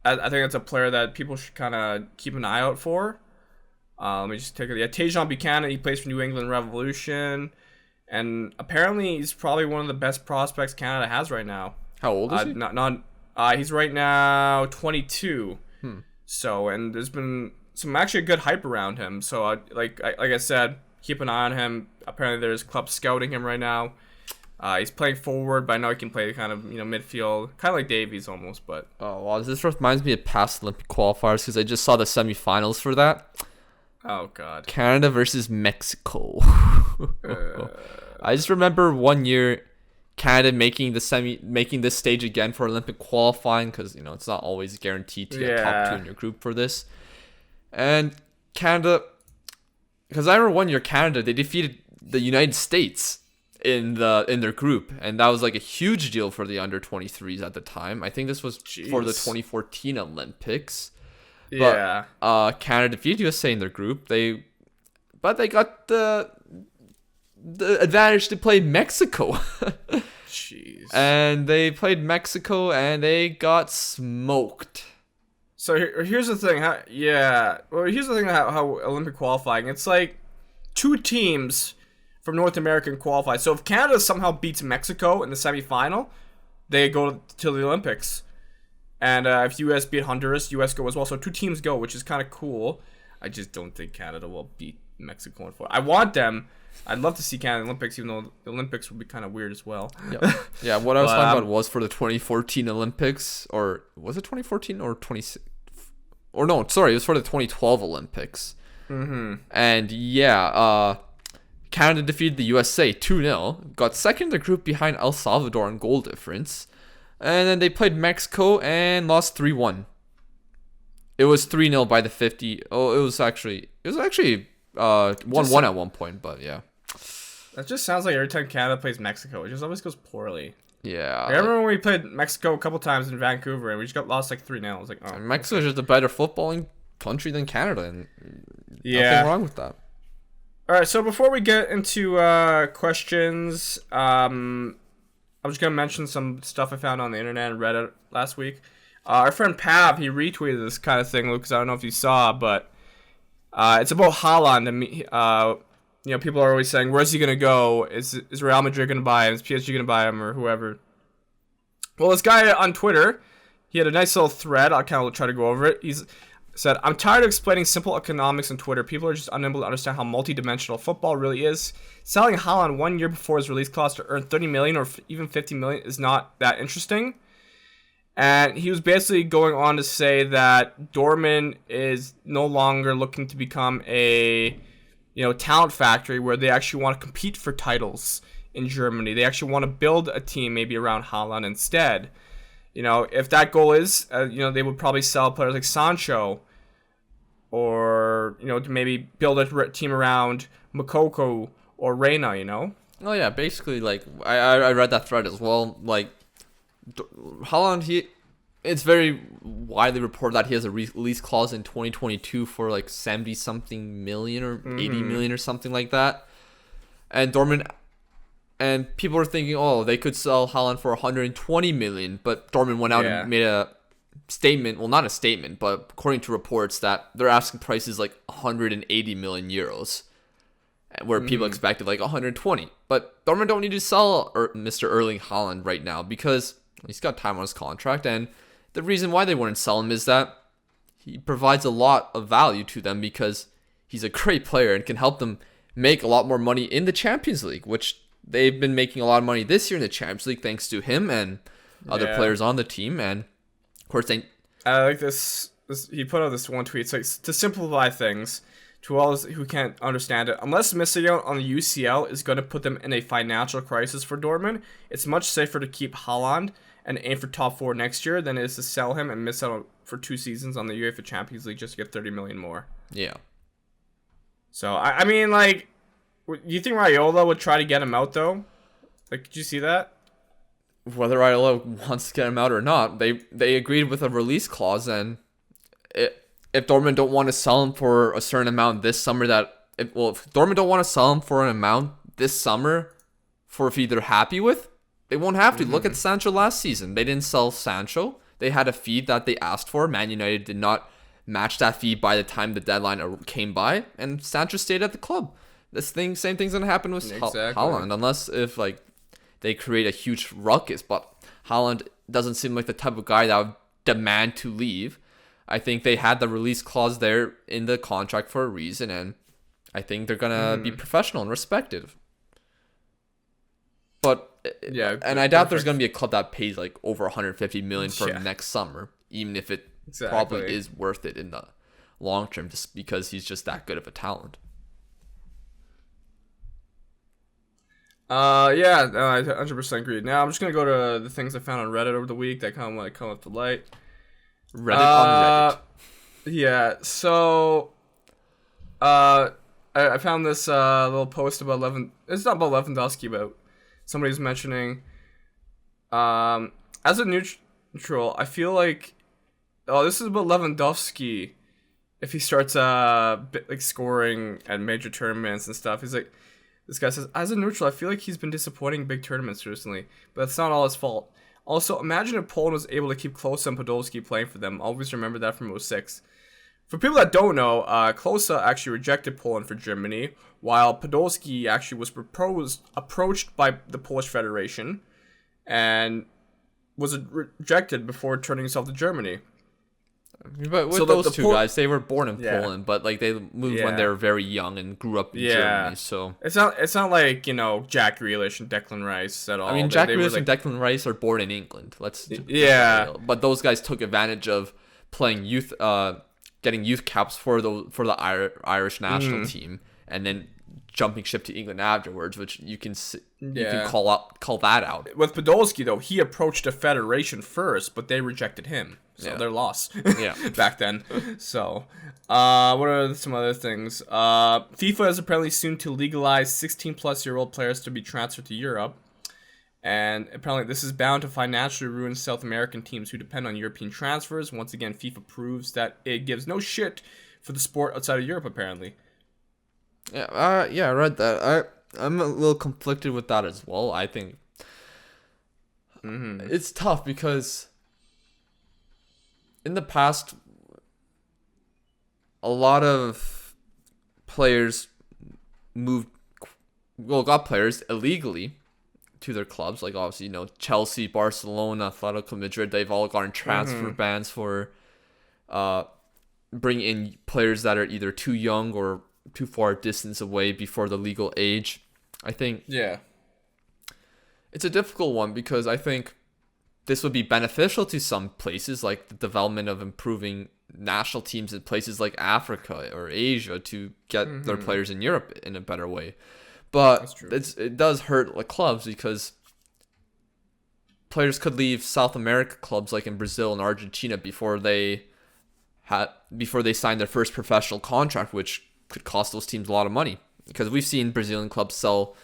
think that's a player that people should kind of keep an eye out for. Let me just take a look. Yeah, Tajon Buchanan, he plays for New England Revolution. And apparently he's probably one of the best prospects Canada has right now. How old is he? He's right now 22. So, and there's been some actually good hype around him. So, like I said, keep an eye on him. Apparently there's clubs scouting him right now. He's playing forward, but I know he can play kind of midfield, kind of like Davies almost. But this reminds me of past Olympic qualifiers because I just saw the semifinals for that. Oh God! Canada versus Mexico. I just remember one year Canada making this stage again for Olympic qualifying because it's not always guaranteed to get top 2 in your group for this. And Canada, because I remember one year Canada, they defeated the United States in their group, and that was a huge deal for the under-23s at the time. I think this was for the 2014 Olympics. Yeah. But Canada defeated USA in their group. But they got the advantage to play Mexico. Jeez. And they played Mexico and they got smoked. So here's the thing. Here's the thing how Olympic qualifying. It's like 2 teams from North America qualify. So if Canada somehow beats Mexico in the semifinal, they go to the Olympics. And if US beat Honduras, US go as well. So 2 teams go, which is kind of cool. I just don't think Canada will beat Mexico in 4. I want them. I'd love to see Canada in the Olympics, even though the Olympics would be kind of weird as well. Yeah, what I was talking about was for the 2014 Olympics, or was it 2014 or 26? Or no, sorry, it was for the 2012 Olympics. And Canada defeated the USA 2-0, got second in the group behind El Salvador in goal difference, and then they played Mexico and lost 3-1. It was 3-0 by the 50. Oh, it was actually 1-1 at one point, but yeah. That just sounds like every time Canada plays Mexico, it just always goes poorly. Yeah. I remember when we played Mexico a couple times in Vancouver and we just got lost 3-0. I was like, oh. Mexico's just a better footballing country than Canada, and nothing wrong with that. All right, so before we get into questions, I was gonna mention some stuff I found on the internet and Reddit last week. Our friend Pav, he retweeted this kind of thing, Lucas. I don't know if you saw, but it's about Haaland. And people are always saying, "Where's he gonna go? Is Real Madrid gonna buy him? Is PSG gonna buy him, or whoever?" Well, this guy on Twitter, he had a nice little thread. I'll kind of try to go over it. He's said, "I'm tired of explaining simple economics on Twitter. People are just unable to understand how multi-dimensional football really is. Selling Haaland 1 year before his release clause to earn 30 million or even 50 million is not that interesting." And he was basically going on to say that Dortmund is no longer looking to become a talent factory where they actually want to compete for titles in Germany. They actually want to build a team maybe around Haaland instead. If that goal is, they would probably sell players like Sancho, or to maybe build a team around Makoko or Reina. Oh yeah, basically, like I read that thread as well. Like Haaland, it's very widely reported that he has a release clause in 2022 for like 70 something million or 80 million or something like that. And Dortmund, and people are thinking, oh, they could sell Haaland for 120 million, but Dortmund went out and made a statement. Well, not a statement, but according to reports that they're asking prices like 180 million euros, where people expected like 120. But Dortmund don't need to sell Mr. Erling Haaland right now because he's got time on his contract, and the reason why they wouldn't sell him is that he provides a lot of value to them because he's a great player and can help them make a lot more money in the Champions League, which they've been making a lot of money this year in the Champions League thanks to him and other players on the team. And of course, I like this. He put out this one tweet. It's like, to simplify things to all those who can't understand it, unless missing out on the UCL is going to put them in a financial crisis for Dortmund, it's much safer to keep Haaland and aim for top 4 next year than it is to sell him and miss out for 2 seasons on the UEFA Champions League just to get 30 million more. Yeah. So, I mean, like, do you think Raiola would try to get him out, though? Like, did you see that? Whether Raiola wants to get him out or not, they agreed with a release clause, and if Dortmund don't want to sell him for a certain amount this summer, if Dortmund don't want to sell him for an amount this summer for a fee they're happy with, they won't have to. Look at Sancho last season. They didn't sell Sancho. They had a fee that they asked for. Man United did not match that fee by the time the deadline came by, and Sancho stayed at the club. Same thing's gonna happen with Haaland, unless if like they create a huge ruckus. But Haaland doesn't seem like the type of guy that would demand to leave. I think they had the release clause there in the contract for a reason, and I think they're gonna be professional and respected. But and I doubt there's gonna be a club that pays like over 150 million for him next summer, even if it probably is worth it in the long term, just because he's just that good of a talent. I 100% agree. Now I'm just gonna go to the things I found on Reddit over the week that come up to light. Reddit on Reddit. Yeah. So, I found this little post about It's not about Lewandowski, but somebody's mentioning. As a neutral, I feel like, this is about Lewandowski. If he starts like scoring at major tournaments and stuff, he's like. This guy says, as a neutral, I feel like he's been disappointing in big tournaments recently, but that's not all his fault. Also, imagine if Poland was able to keep Klose and Podolski playing for them. Always remember that from 06. For people that don't know, Klose actually rejected Poland for Germany, while Podolski actually was approached by the Polish Federation and was rejected before turning himself to Germany. But with those two guys, they were born in Poland, but like they moved when they were very young and grew up in Germany. So it's not like Jack Grealish and Declan Rice at all. I mean, Jack Grealish and Declan Rice are born in England. But those guys took advantage of playing youth, getting youth caps for the Irish national team, and then jumping ship to England afterwards, which you can call that out. With Podolski though, he approached the federation first, but they rejected him. So they're lost. Back then. So, what are some other things? FIFA is apparently soon to legalize 16-plus-year-old players to be transferred to Europe. And apparently this is bound to financially ruin South American teams who depend on European transfers. Once again, FIFA proves that it gives no shit for the sport outside of Europe, apparently. I read that. I'm a little conflicted with that as well. I think It's tough because in the past, a lot of players got players illegally to their clubs. Like obviously, Chelsea, Barcelona, Atletico Madrid, they've all gotten transfer bans for bringing in players that are either too young or too far distance away before the legal age. I think it's a difficult one because I think this would be beneficial to some places, like the development of improving national teams in places like Africa or Asia to get their players in Europe in a better way. But it does hurt the clubs because players could leave South America clubs like in Brazil and Argentina before they sign their first professional contract, which could cost those teams a lot of money. Because we've seen Brazilian clubs sell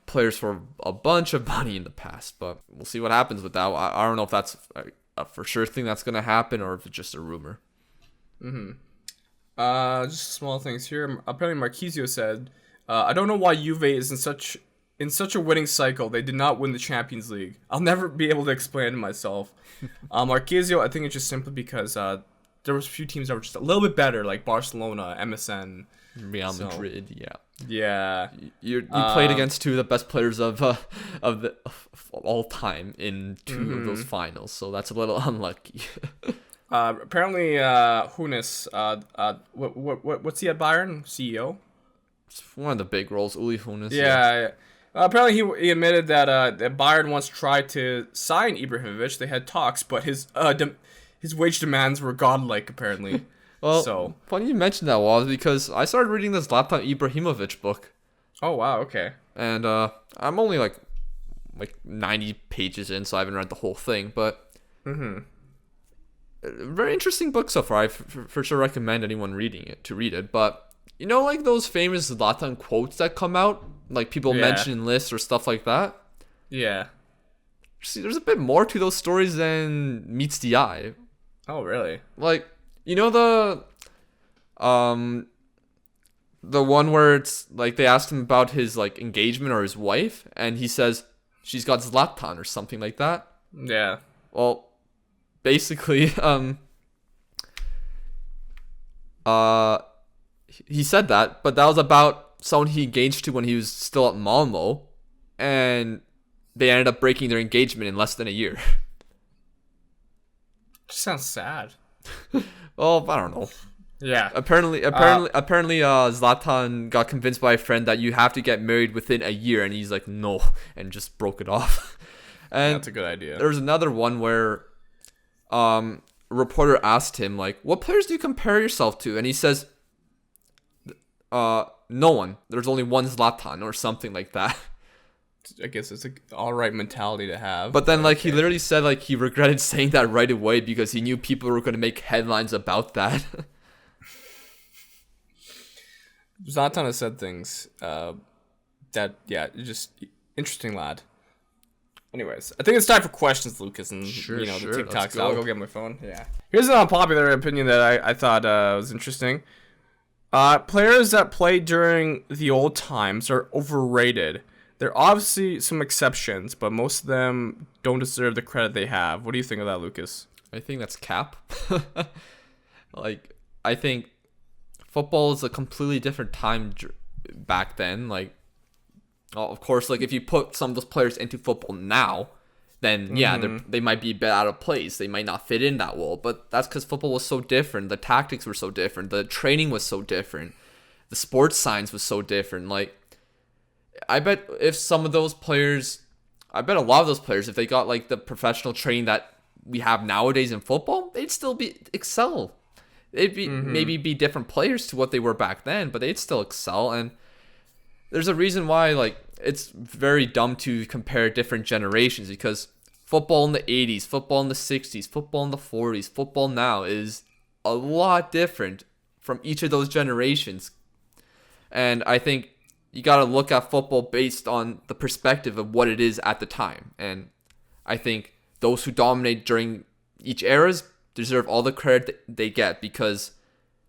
players for a bunch of money in the past, but we'll see what happens with that. I don't know if that's a for sure thing that's going to happen or if it's just a rumor. Just small things here. Apparently Marquisio said, I don't know why Juve is in such a winning cycle. They did not win the Champions League. I'll never be able to explain it myself. Marquisio, I think it's just simply because there was a few teams that were just a little bit better, like Barcelona, MSN, Real Madrid. Yeah. You played against two of the best players of all time in two of those finals, so that's a little unlucky. Apparently, Hunis, what's he at Bayern? CEO? It's one of the big roles, Uli Hoeneß. Yeah. Apparently, he admitted that Bayern once tried to sign Ibrahimovic. They had talks, but his wage demands were godlike, apparently. Well, funny you mentioned that, Woz, because I started reading this Zlatan Ibrahimovic book. Oh, wow, okay. And I'm only like 90 pages in, so I haven't read the whole thing, but very interesting book so far. I for sure recommend anyone reading it to read it, but like those famous Zlatan quotes that come out, like people mention in lists or stuff like that? Yeah. See, there's a bit more to those stories than meets the eye. Oh, really? Like, the one where it's like they asked him about his like engagement or his wife, and he says she's got Zlatan or something like that. Yeah. Well, basically, he said that, but that was about someone he engaged to when he was still at Malmo, and they ended up breaking their engagement in less than a year. Just sounds sad. Well, I don't know. Yeah. Apparently, Zlatan got convinced by a friend that you have to get married within a year, and he's like, no, and just broke it off. And that's a good idea. There was another one where a reporter asked him, like, what players do you compare yourself to? And he says, no one. There's only one Zlatan or something like that. I guess it's an alright mentality to have. But then, he literally said, he regretted saying that right away because he knew people were going to make headlines about that. Zlatan has said things just interesting lad. Anyways, I think it's time for questions, Lucas, and sure, the TikToks. Go. I'll go get my phone. Yeah. Here's an unpopular opinion that I thought was interesting. Players that play during the old times are overrated. There are obviously some exceptions, but most of them don't deserve the credit they have. What do you think of that, Lucas? I think that's cap. I think football is a completely different time back then. Of course, if you put some of those players into football now, then they might be a bit out of place. They might not fit in that well. But that's because football was so different. The tactics were so different. The training was so different. The sports science was so different. I bet if some of those players, a lot of those players, if they got the professional training that we have nowadays in football, they'd still excel. They'd be maybe be different players to what they were back then, but they'd still excel. And there's a reason why it's very dumb to compare different generations, because football in the 80s, football in the 60s, football in the 40s, football now is a lot different from each of those generations. And I think you got to look at football based on the perspective of what it is at the time. And I think those who dominate during each eras deserve all the credit they get because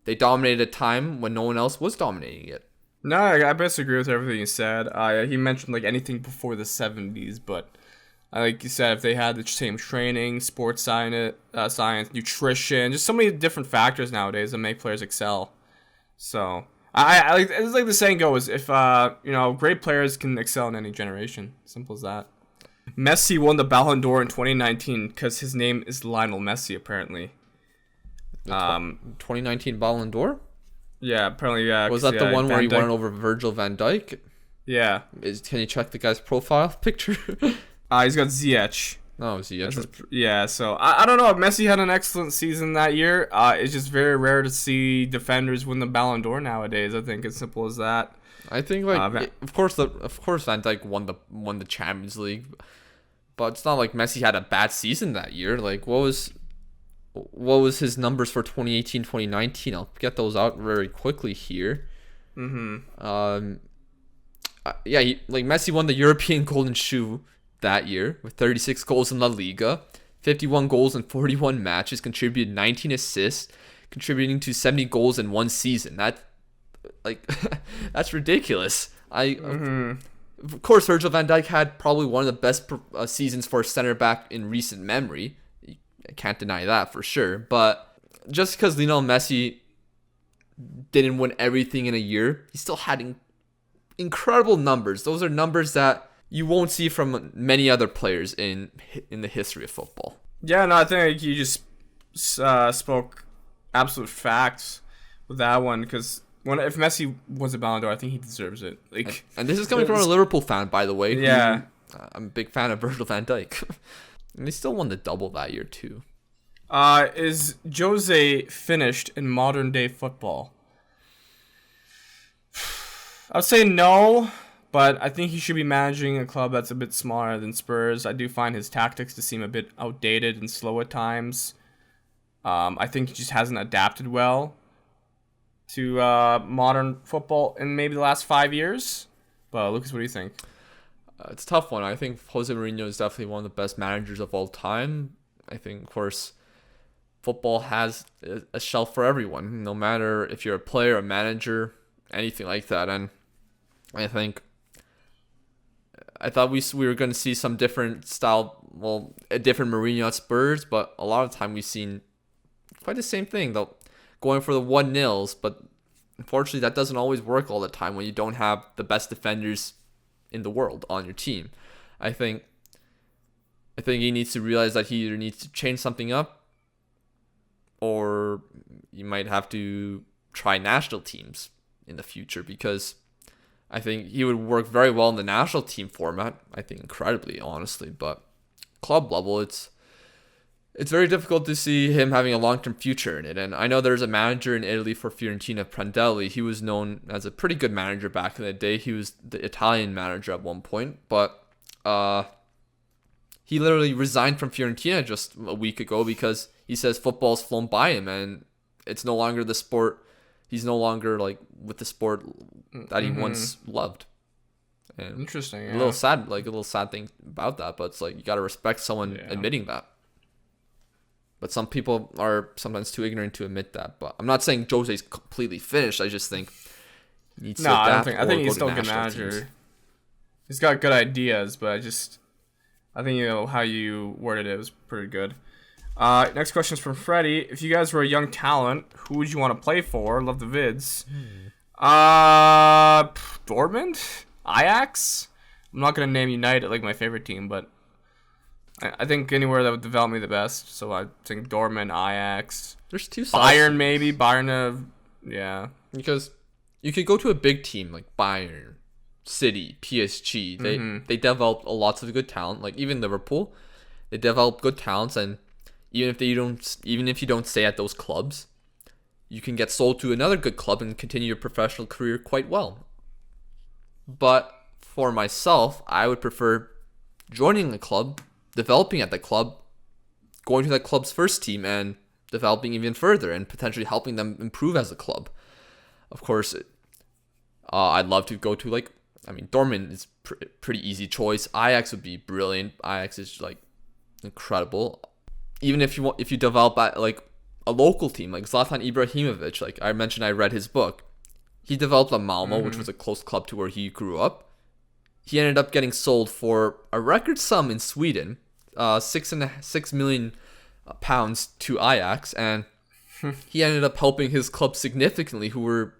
they dominated a time when no one else was dominating it. No, I best agree with everything you said. He mentioned anything before the 70s, but Like you said, if they had the same training, sports science, nutrition, just so many different factors nowadays that make players excel. So I like, it's like the saying goes, if great players can excel in any generation. Simple as that. Messi won the Ballon d'Or in 2019 because his name is Lionel Messi, apparently. 2019 Ballon d'Or? Yeah, apparently, yeah. Was that the one where he won it over Virgil van Dijk? Yeah. Can you check the guy's profile picture? He's got Ziyech. Oh, Ziyech. Yeah, so I don't know. Messi had an excellent season that year. It's just very rare to see defenders win the Ballon d'Or nowadays. I think it's simple as that. I think of course Van Dijk won the Champions League, but it's not like Messi had a bad season that year. Like what was his numbers for 2018, 2019? I'll get those out very quickly here. Messi won the European Golden Shoe that year with 36 goals in La Liga, 51 goals in 41 matches, contributed 19 assists, contributing to 70 goals in one season. That's ridiculous. Of course, Virgil van Dijk had probably one of the best seasons for a center back in recent memory. I can't deny that for sure. But just because Lionel Messi didn't win everything in a year, he still had incredible numbers. Those are numbers that you won't see from many other players in the history of football. Yeah, no, I think you just spoke absolute facts with that one, because if Messi wins a Ballon d'Or, I think he deserves it. And this is coming from a Liverpool fan, by the way. Yeah. I'm a big fan of Virgil van Dijk. And they still won the double that year, too. Is Jose finished in modern day football? I would say no, but I think he should be managing a club that's a bit smaller than Spurs. I do find his tactics to seem a bit outdated and slow at times. I think he just hasn't adapted well to modern football in maybe the last 5 years. But Lucas, what do you think? It's a tough one. I think Jose Mourinho is definitely one of the best managers of all time. I think, of course, football has a shelf for everyone, no matter if you're a player, a manager, anything like that. And I thought we were going to see some different style, a different Mourinho at Spurs, but a lot of the time we've seen quite the same thing, though, going for the 1-0s, but unfortunately that doesn't always work all the time when you don't have the best defenders in the world on your team. I think he needs to realize that he either needs to change something up, or you might have to try national teams in the future, because I think he would work very well in the national team format. I think incredibly, honestly, but club level, it's very difficult to see him having a long-term future in it. And I know there's a manager in Italy for Fiorentina, Prandelli. He was known as a pretty good manager back in the day. He was the Italian manager at one point, but he literally resigned from Fiorentina just a week ago because he says football's flown by him and it's no longer the sport. He's no longer with the sport that he once loved. And interesting. Yeah. A little sad thing about that, but it's you got to respect someone admitting that. But some people are sometimes too ignorant to admit that. But I'm not saying Jose's completely finished. I just think he needs to adapt. I think he's still a good manager. Teams. He's got good ideas, but I think how you worded it was pretty good. Next question is from Freddie. If you guys were a young talent, who would you want to play for? Love the vids. Dortmund? Ajax? I'm not going to name United like my favorite team, but I think anywhere that would develop me the best. So I think Dortmund, Ajax. There's two sides. Bayern maybe. Bayern, yeah. Because you could go to a big team like Bayern, City, PSG. They developed lots of good talent. Like even Liverpool, they develop good talents, and even if you don't stay at those clubs, you can get sold to another good club and continue your professional career quite well. But for myself, I would prefer joining a club, developing at the club, going to that club's first team and developing even further and potentially helping them improve as a club. Of course, I'd love to go to Dortmund is pretty easy choice. Ajax would be brilliant. Ajax is incredible. Even if you develop at a local team like Zlatan Ibrahimovic, I mentioned I read his book. He developed at Malmo, which was a close club to where he grew up. he ended up getting sold for a record sum in Sweden, 6 million pounds to Ajax, and he ended up helping his club significantly, who were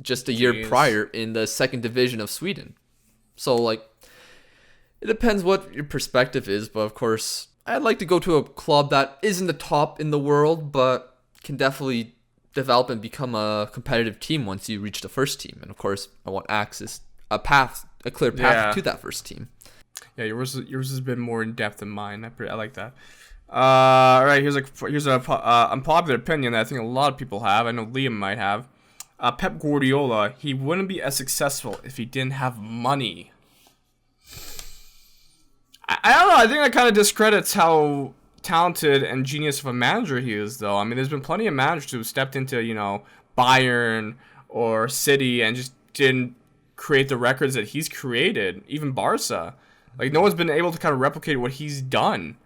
just a year prior in the second division of Sweden. So, like, it depends what your perspective is, but of course, I'd like to go to a club that isn't the top in the world, but can definitely develop and become a competitive team once you reach the first team. And of course, I want a clear path to that first team. Yeah, yours has been more in depth than mine. I like that. All right, here's a unpopular opinion that I think a lot of people have. I know Liam might have. Pep Guardiola, he wouldn't be as successful if he didn't have money. I don't know. I think that kind of discredits how talented and genius of a manager he is, though. I mean, there's been plenty of managers who stepped into, Bayern or City and just didn't create the records that he's created. Even Barca. Like, no one's been able to kind of replicate what he's done.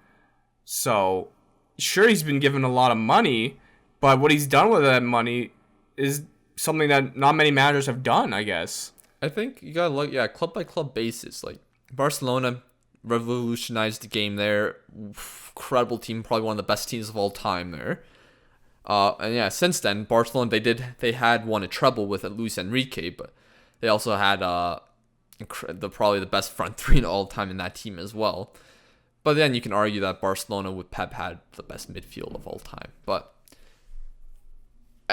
So, sure, he's been given a lot of money, but what he's done with that money is something that not many managers have done, I guess. I think you gotta look, club by club basis. Like, Barcelona revolutionized the game there. Incredible team, probably one of the best teams of all time there. And yeah, since then, Barcelona, they had won a treble with Luis Enrique, but they also had probably the best front three in all time in that team as well. But then you can argue that Barcelona with Pep had the best midfield of all time. But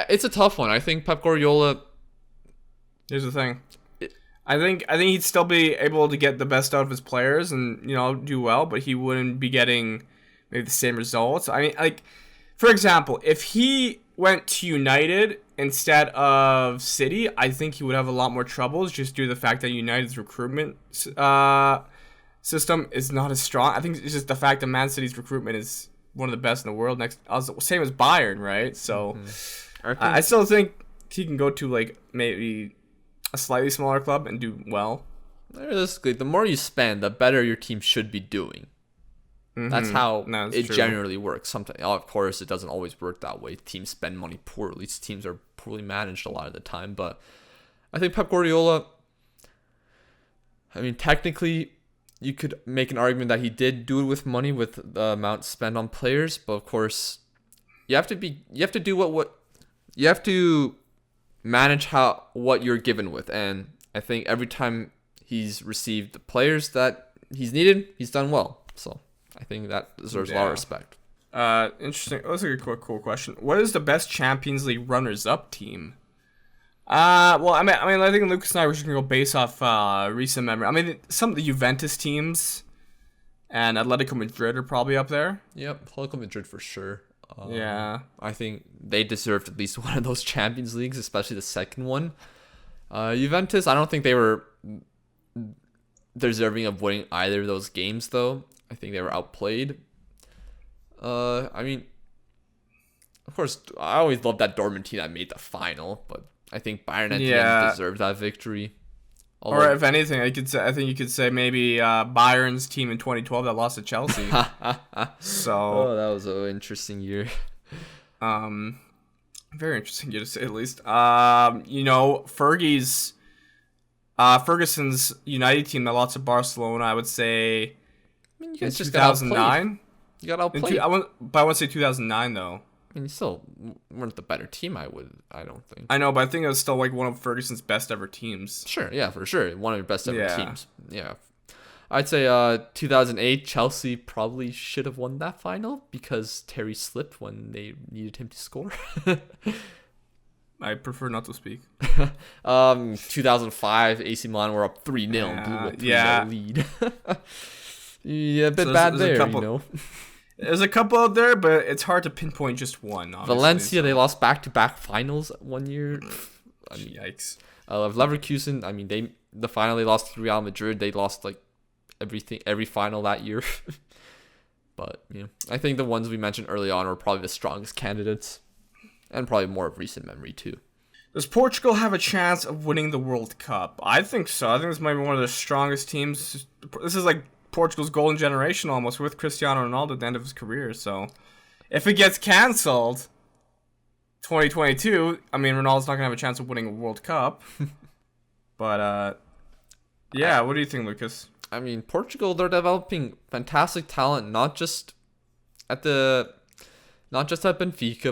it's a tough one. I think Pep Guardiola... Here's the thing. I think he'd still be able to get the best out of his players and, do well, but he wouldn't be getting maybe the same results. I mean, like, for example, if he went to United instead of City, I think he would have a lot more troubles just due to the fact that United's recruitment system is not as strong. I think it's just the fact that Man City's recruitment is one of the best in the world. Same as Bayern, right? So I still think he can go to, like, maybe a slightly smaller club and do well. Realistically, the more you spend, the better your team should be doing. Mm-hmm. That's how it generally works. Sometimes, of course, it doesn't always work that way. Teams spend money poorly. Teams are poorly managed a lot of the time. But I think Pep Guardiola, I mean, technically, you could make an argument that he did do it with money, with the amount spent on players. But of course, you have to manage what you're given with. And I think every time he's received the players that he's needed, he's done well. So I think that deserves a lot of respect. Interesting. That's a cool question. What is the best Champions League runners-up team? Well, I mean, I think Lucas and I were just gonna go based off recent memory. I mean, some of the Juventus teams and Atletico Madrid are probably up there. Yep, Atletico Madrid for sure. Yeah, I think they deserved at least one of those Champions Leagues, especially the second one. Juventus, I don't think they were deserving of winning either of those games, though. I think they were outplayed. I mean, of course, I always loved that Dortmund team that made the final, but I think Bayern at the end deserved that victory. Or if anything, I think you could say maybe Bayern's team in 2012 that lost to Chelsea. So that was an interesting year. Very interesting year to say the least. Ferguson's United team that lost to Barcelona, I would say. I mean, you guys in just 2009. You got outplayed. But I want to say 2009 though. I mean, you still weren't the better team, I don't think. I know, but I think it was still like one of Ferguson's best ever teams. Sure, yeah, for sure. One of your best ever teams. Yeah. I'd say 2008, Chelsea probably should have won that final because Terry slipped when they needed him to score. I prefer not to speak. 2005, AC Milan were up 3-0, blew a 3-0 lead. Yeah, a bit bad there, There's a couple out there, but it's hard to pinpoint just one. Valencia, they lost back-to-back finals one year. I mean, yikes. Leverkusen, I mean, the final they lost to Real Madrid. They lost like every final that year. But I think the ones we mentioned early on were probably the strongest candidates, and probably more of recent memory too. Does Portugal have a chance of winning the World Cup? I think so. I think this might be one of the strongest teams. This is like Portugal's golden generation almost, with Cristiano Ronaldo at the end of his career. So if it gets cancelled 2022, I mean, Ronaldo's not going to have a chance of winning a World Cup. But Yeah, what do you think, Lucas? I mean, Portugal, they're developing fantastic talent, not just at Benfica,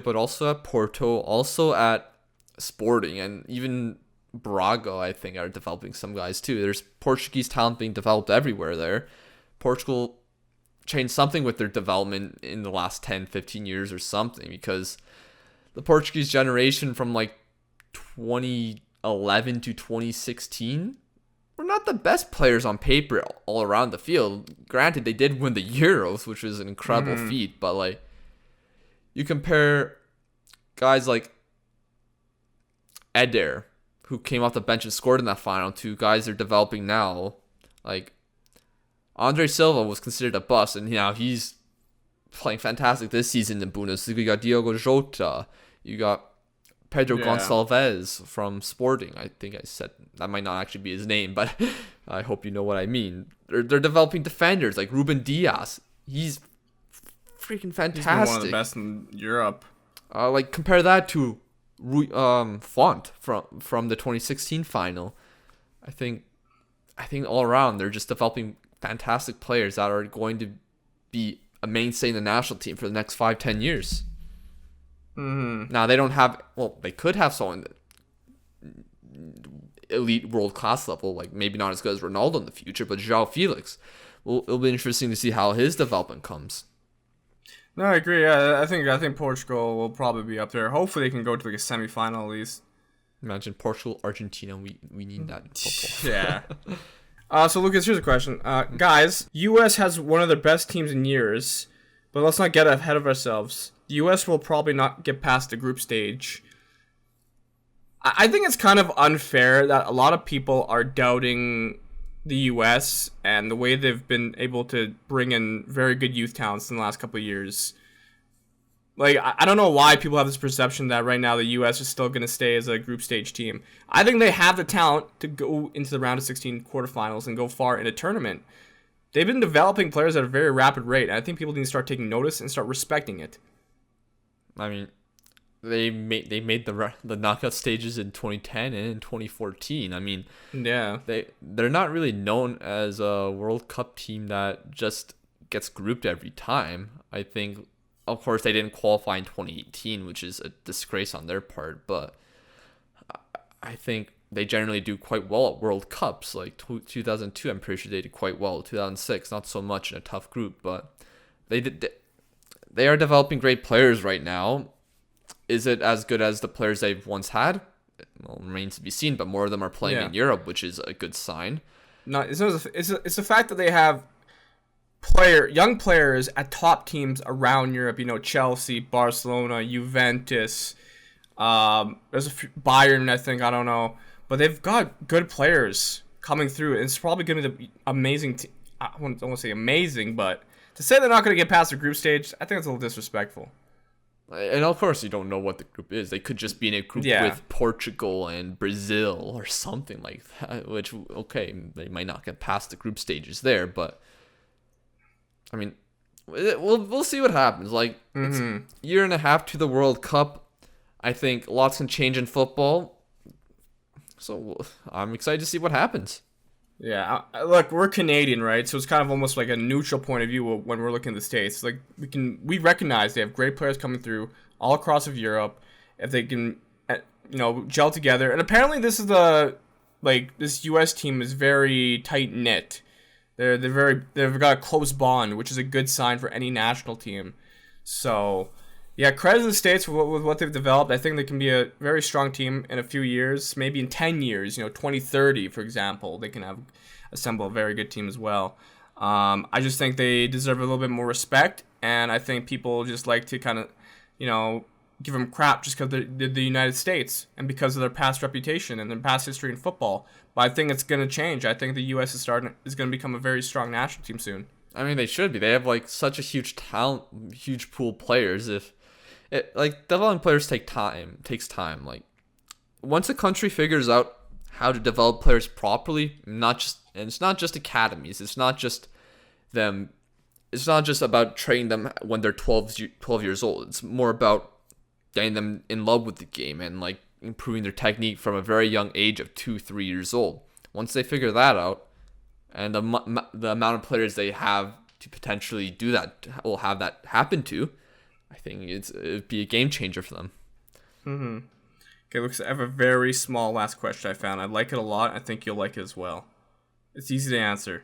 but also at Porto, also at Sporting, and even Braga, I think, are developing some guys too. There's Portuguese talent being developed everywhere there. Portugal changed something with their development in the last 10, 15 years or something, because the Portuguese generation from like 2011 to 2016 were not the best players on paper all around the field. Granted, they did win the Euros, which was an incredible feat, but like, you compare guys like Eder, who came off the bench and scored in that final, to guys they're developing now. Like, Andre Silva was considered a bust, and now he's playing fantastic this season in Bundesliga. You got Diogo Jota. You got Pedro Gonçalves from Sporting. I think I said that might not actually be his name, but I hope you know what I mean. They're developing defenders like Ruben Diaz. He's freaking fantastic. He's been one of the best in Europe. Like, compare that to Font from the 2016 final. I think all around they're just developing fantastic players that are going to be a mainstay in the national team for the next 5-10 years. Now, they don't have, well, they could have someone elite world class level, like maybe not as good as Ronaldo in the future, but João Felix. Well, it'll be interesting to see how his development comes. No, I agree. Yeah, I think Portugal will probably be up there. Hopefully, they can go to like a semifinal at least. Imagine Portugal, Argentina. We need that in football. Yeah. So Lucas, here's a question. Guys, U.S. has one of their best teams in years, but let's not get ahead of ourselves. The U.S. will probably not get past the group stage. I think it's kind of unfair that a lot of people are doubting the U.S. and the way they've been able to bring in very good youth talents in the last couple of years. Like, I don't know why people have this perception that right now the U.S. is still going to stay as a group stage team. I think they have the talent to go into the round of 16 quarterfinals and go far in a tournament. They've been developing players at a very rapid rate, and I think people need to start taking notice and start respecting it. I mean, they made the knockout stages in 2010 and in 2014. I mean, yeah, they're not really known as a World Cup team that just gets grouped every time. I think, of course, they didn't qualify in 2018, which is a disgrace on their part, but I think they generally do quite well at World Cups. Like 2002, I'm pretty sure they did quite well. 2006, not so much in a tough group, but they are developing great players right now. Is it as good as the players they've once had? Well, remains to be seen, but more of them are playing in Europe, which is a good sign. No, it's the fact that they have young players at top teams around Europe. You know, Chelsea, Barcelona, Juventus. There's a few, Bayern, I think. I don't know, but they've got good players coming through. And it's probably going to be amazing. I don't want to say amazing, but to say they're not going to get past the group stage, I think it's a little disrespectful. And of course, you don't know what the group is. They could just be in a group with Portugal and Brazil or something like that. Which, okay, they might not get past the group stages there, but I mean, we'll see what happens. Like, it's a year and a half to the World Cup. I think lots can change in football, so I'm excited to see what happens. Yeah, look, we're Canadian, right? So it's kind of almost like a neutral point of view when we're looking at the States. Like, we recognize they have great players coming through all across of Europe. If they can, gel together, and apparently this U.S. team is very tight knit. They've got a close bond, which is a good sign for any national team. So, yeah, credit to the States with what they've developed. I think they can be a very strong team in a few years, maybe in 10 years, 2030, for example. They can assemble a very good team as well. I just think they deserve a little bit more respect, and I think people just like to kind of, give them crap just because they're the United States and because of their past reputation and their past history in football. But I think it's going to change. I think the U.S. is going to become a very strong national team soon. I mean, they should be. They have such a huge talent, huge pool of players. Developing players takes time. Like, once a country figures out how to develop players properly, and it's not just academies. It's not just them. It's not just about training them when they're 12 years old. It's more about getting them in love with the game and improving their technique from a very young age of 2-3 years old. Once they figure that out, and the amount of players they have to potentially do that will have that happen to, I think it'd be a game changer for them. Okay, looks. I have a very small last question I found. I like it a lot. I think you'll like it as well. It's easy to answer.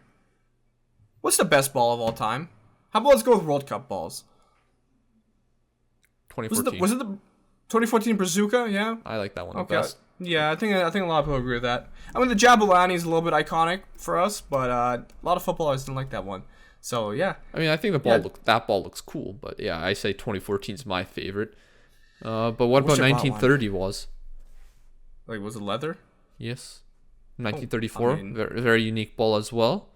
What's the best ball of all time? How about let's go with World Cup balls? 2014. Was it the 2014 Bazooka? Yeah. I like that one Okay. the best. Yeah, I think a lot of people agree with that. I mean, the Jabulani is a little bit iconic for us, but a lot of footballers didn't like that one. So yeah. I mean, I think that ball looks cool, but yeah, I say 2014 is my favorite. But what about 1930 was? Like, was it leather? Yes. 1934, I mean- very, very unique ball as well.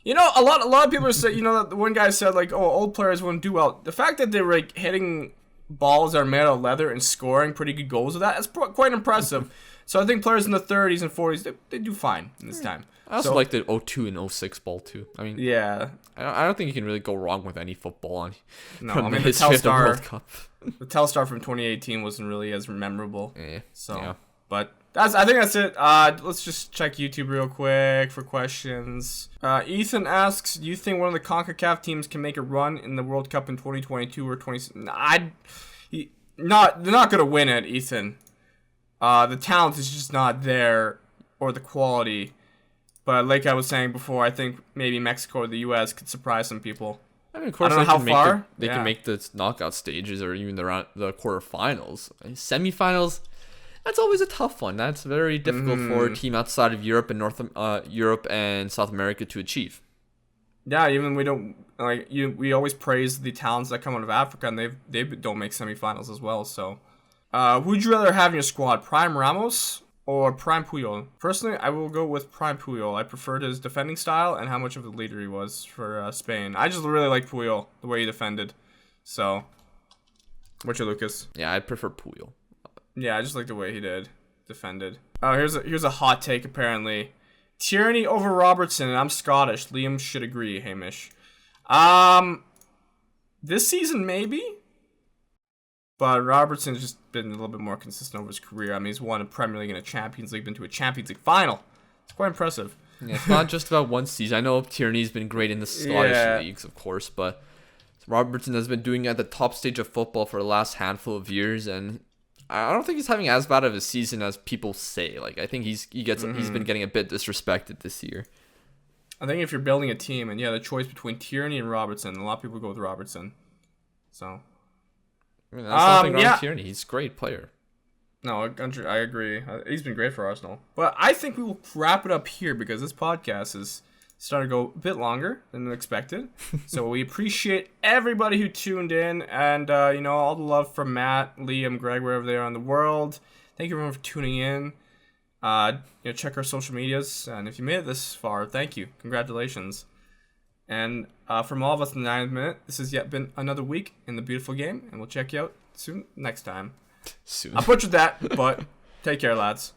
You know, a lot of people say, you know, one guy said like, oh, old players wouldn't do well. The fact that they're like hitting balls that are made out of leather and scoring pretty good goals with that's quite impressive. So I think players in the 30s and 40s they do fine in this time. I also like the 02 and 06 ball too. I mean, yeah, I don't think you can really go wrong with any football on. No, from I mean, the the history of the Telstar- World Cup. the Telstar from 2018 wasn't really as memorable. So, yeah. But I think that's it. Let's just check YouTube real quick for questions. Ethan asks, do you think one of the CONCACAF teams can make a run in the World Cup in 2022 or 20? They're not gonna win it, Ethan. The talent is just not there, or the quality. But like I was saying before, I think maybe Mexico or the U.S. could surprise some people. I mean, of course, I don't know how far. They can make the knockout stages or even the quarterfinals, semifinals. That's always a tough one. That's very difficult for a team outside of Europe and Europe and South America to achieve. Yeah, even we always praise the talents that come out of Africa, and they don't make semifinals as well. So, who'd you rather have in your squad, Prime Ramos or Prime Puyol? Personally, I will go with Prime Puyol. I preferred his defending style and how much of a leader he was for Spain. I just really like Puyol, the way he defended. So, what's your Lucas? Yeah, I prefer Puyol. Yeah, I just like the way he defended. Oh, here's a hot take apparently. Tierney over Robertson, and I'm Scottish. Liam should agree, Hamish. This season maybe, but Robertson's just been a little bit more consistent over his career. I mean, he's won a Premier League and a Champions League, been to a Champions League final. It's quite impressive. Yeah, it's not just about one season. I know Tierney's been great in the Scottish leagues, of course, but Robertson has been doing it at the top stage of football for the last handful of years, and I don't think he's having as bad of a season as people say. Like, I think he's been getting a bit disrespected this year. I think if you're building a team and you have the choice between Tierney and Robertson, a lot of people go with Robertson. So, I mean, that's nothing wrong with Tierney. He's a great player. No, I agree. He's been great for Arsenal. But I think we will wrap it up here because this podcast is starting to go a bit longer than expected. So we appreciate everybody who tuned in, and all the love from Matt, Liam, Greg, wherever they are in the world. Thank you everyone for tuning in. Check our social medias, and if you made it this far, thank you. Congratulations. And from all of us in the 9th minute, this has yet been another week in the beautiful game, and we'll check you out soon next time. Soon. I butchered that, but take care, lads.